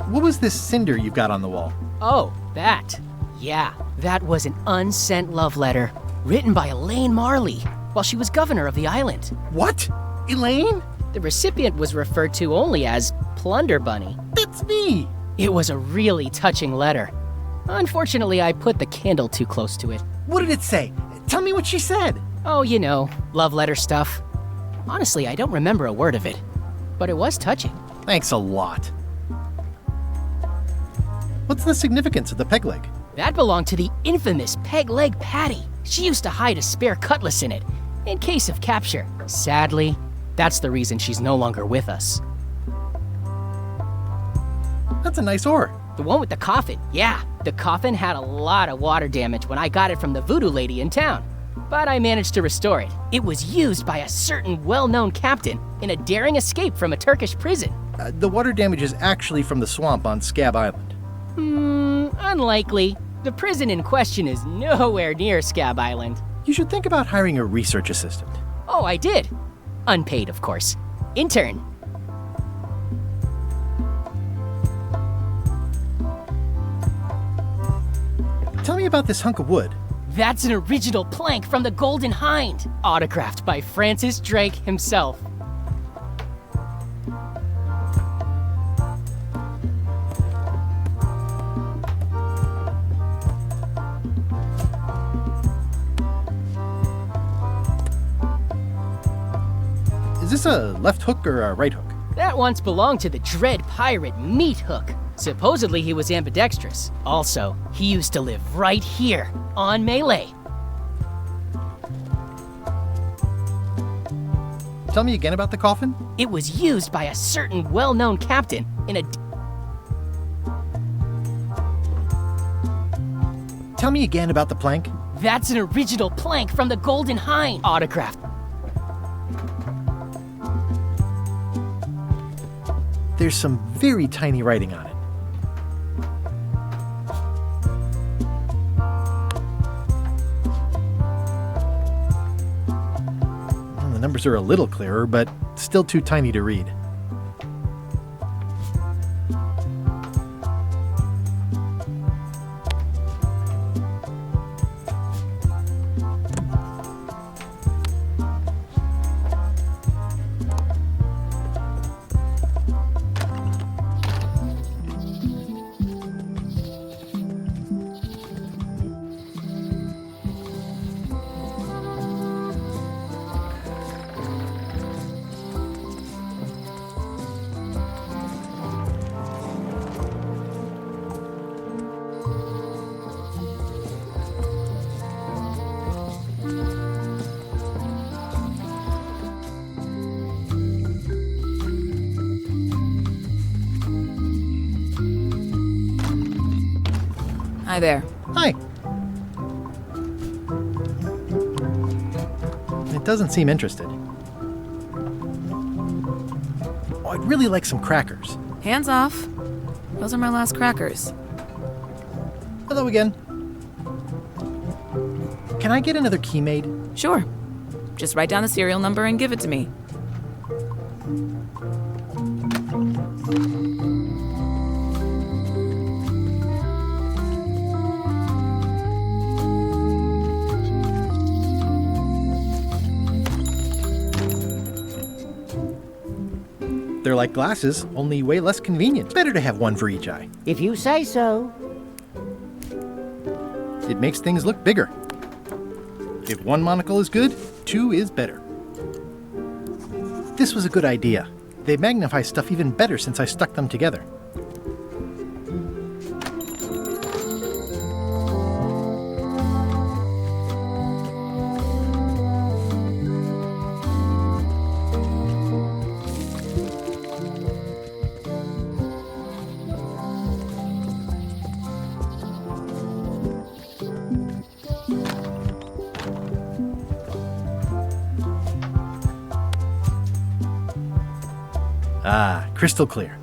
[SPEAKER 2] What was this cinder you've got on the wall?
[SPEAKER 14] Oh, that. Yeah, that was an unsent love letter written by Elaine Marley while she was governor of the island.
[SPEAKER 2] What? Elaine?
[SPEAKER 14] The recipient was referred to only as Plunder Bunny.
[SPEAKER 2] That's me!
[SPEAKER 14] It was a really touching letter. Unfortunately, I put the candle too close to it.
[SPEAKER 2] What did it say? Tell me what she said.
[SPEAKER 14] Oh, you know, love letter stuff. Honestly, I don't remember a word of it, but it was touching.
[SPEAKER 2] Thanks a lot. What's the significance of the peg leg?
[SPEAKER 14] That belonged to the infamous Peg Leg Patty. She used to hide a spare cutlass in it, in case of capture. Sadly, that's the reason she's no longer with us.
[SPEAKER 2] That's a nice oar.
[SPEAKER 14] The one with the coffin, yeah. The coffin had a lot of water damage when I got it from the Voodoo Lady in town. but I managed to restore it. It was used by a certain well-known captain in a daring escape from a Turkish prison.
[SPEAKER 2] The water damage is actually from the swamp on Scab Island.
[SPEAKER 14] Unlikely. The prison in question is nowhere near Scab Island.
[SPEAKER 2] You should think about hiring a research assistant.
[SPEAKER 14] Oh, I did. Unpaid, of course. Intern.
[SPEAKER 2] Tell me about this hunk of wood.
[SPEAKER 14] That's an original plank from the Golden Hind, autographed by Francis Drake himself.
[SPEAKER 2] Is this a left hook or a right hook?
[SPEAKER 14] That once belonged to the dread pirate Meat Hook. Supposedly he was ambidextrous. Also, he used to live right here, on Melee.
[SPEAKER 2] Tell me again about the coffin?
[SPEAKER 14] It was used by a certain well-known captain in a...
[SPEAKER 2] Tell me again about the plank.
[SPEAKER 14] That's an original plank from the Golden Hind, autographed.
[SPEAKER 2] There's some very tiny writing on it. Well, the numbers are a little clearer, but still too tiny to read.
[SPEAKER 4] Hi there.
[SPEAKER 2] Hi. It doesn't seem interested. Oh, I'd really like some crackers.
[SPEAKER 4] Hands off. Those are my last crackers.
[SPEAKER 2] Hello again. Can I get another key made?
[SPEAKER 4] Sure. Just write down the serial number and give it to me.
[SPEAKER 2] They're like glasses, only way less convenient. Better to have one for each eye.
[SPEAKER 15] If you say so.
[SPEAKER 2] It makes things look bigger. If one monocle is good, two is better. This was a good idea. They magnify stuff even better since I stuck them together. Ah, crystal clear.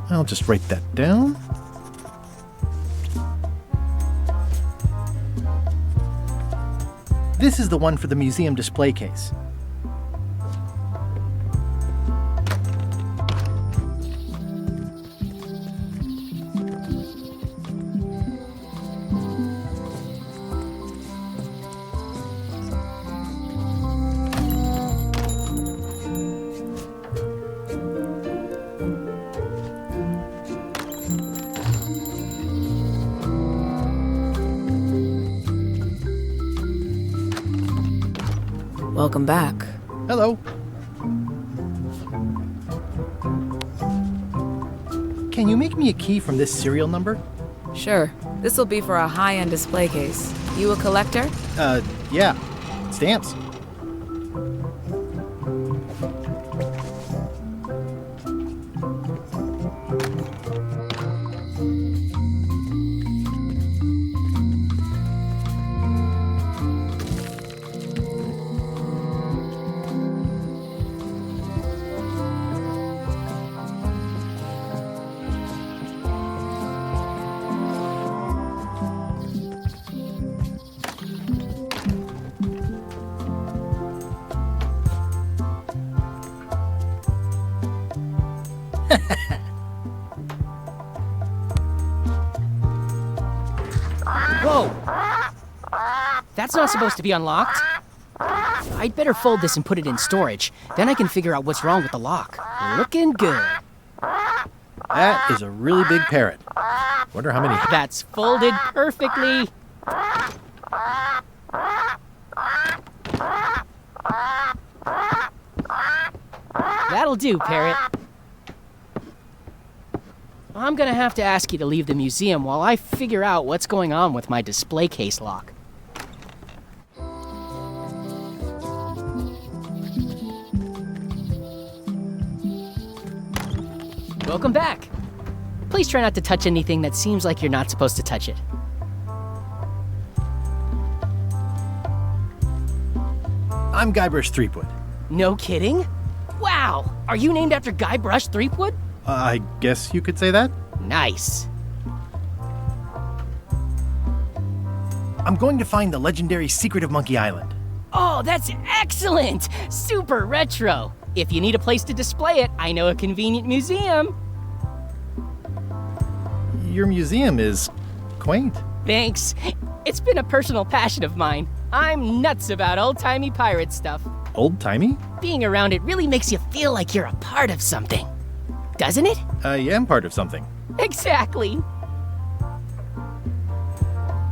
[SPEAKER 2] I'll just write that down. This is the one for the museum display case.
[SPEAKER 4] Welcome back.
[SPEAKER 2] Hello. Can you make me a key from this serial number?
[SPEAKER 4] Sure. This will be for a high-end display case. You a collector?
[SPEAKER 2] Yeah. Stamps.
[SPEAKER 14] That's not supposed to be unlocked. I'd better fold this and put it in storage. Then I can figure out what's wrong with the lock. Looking good.
[SPEAKER 2] That is a really big parrot. Wonder how many...
[SPEAKER 14] That's folded perfectly. That'll do, parrot. I'm gonna have to ask you to leave the museum while I figure out what's going on with my display case lock. Welcome back. Please try not to touch anything that seems like you're not supposed to touch it.
[SPEAKER 2] I'm Guybrush Threepwood.
[SPEAKER 14] No kidding? Wow! Are you named after Guybrush Threepwood?
[SPEAKER 2] I guess you could say that.
[SPEAKER 14] Nice.
[SPEAKER 2] I'm going to find the legendary secret of Monkey Island.
[SPEAKER 14] Oh, that's excellent! Super retro. If you need a place to display it, I know a convenient museum.
[SPEAKER 2] Your museum is quaint.
[SPEAKER 14] Thanks. It's been a personal passion of mine. I'm nuts about old-timey pirate stuff.
[SPEAKER 2] Old-timey?
[SPEAKER 14] Being around it really makes you feel like you're a part of something. Doesn't it?
[SPEAKER 2] I am part of something.
[SPEAKER 14] Exactly.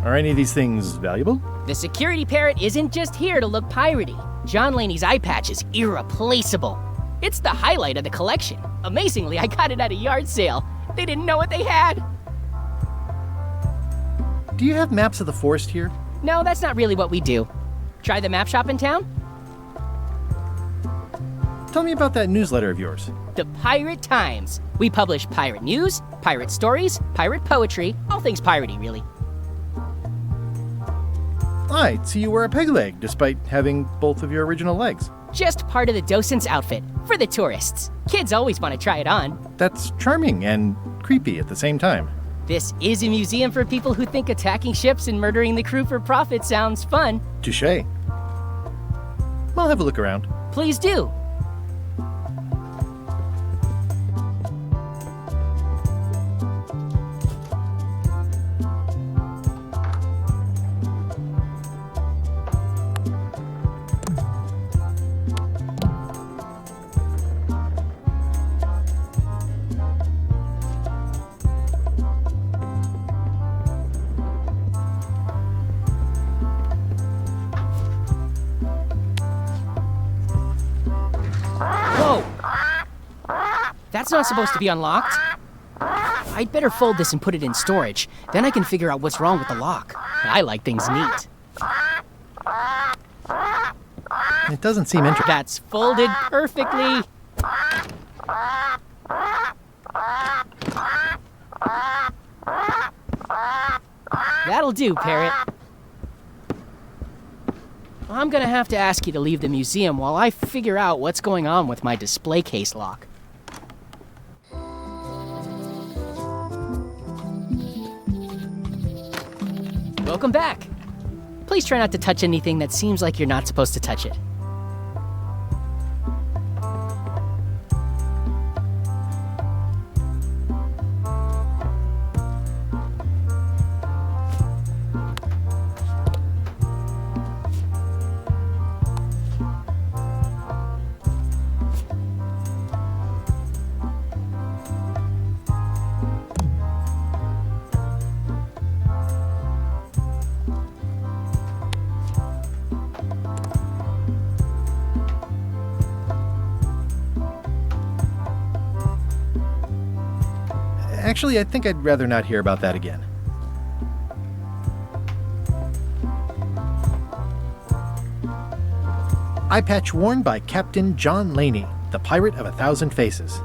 [SPEAKER 2] Are any of these things valuable?
[SPEAKER 14] The security parrot isn't just here to look piratey. John Laney's eye patch is irreplaceable. It's the highlight of the collection. Amazingly, I got it at a yard sale. They didn't know what they had.
[SPEAKER 2] Do you have maps of the forest here?
[SPEAKER 14] No, that's not really what we do. Try the map shop in town?
[SPEAKER 2] Tell me about that newsletter of yours.
[SPEAKER 14] The Pirate Times. We publish pirate news, pirate stories, pirate poetry, all things piratey, really.
[SPEAKER 2] I see you wear a peg leg, despite having both of your original legs.
[SPEAKER 14] Just part of the docent's outfit, for the tourists. Kids always want to try it on.
[SPEAKER 2] That's charming and creepy at the same time.
[SPEAKER 14] This is a museum for people who think attacking ships and murdering the crew for profit sounds fun.
[SPEAKER 2] Touché. I'll have a look around.
[SPEAKER 14] Please do. That's not supposed to be unlocked. I'd better fold this and put it in storage. Then I can figure out what's wrong with the lock. I like things neat.
[SPEAKER 2] It doesn't seem interesting.
[SPEAKER 14] That's folded perfectly. That'll do, parrot. I'm gonna have to ask you to leave the museum while I figure out what's going on with my display case lock. Welcome back. Please try not to touch anything that seems like you're not supposed to touch it.
[SPEAKER 2] Actually, I think I'd rather not hear about that again. Eye patch worn by Captain John Laney, the Pirate of 1,000 Faces.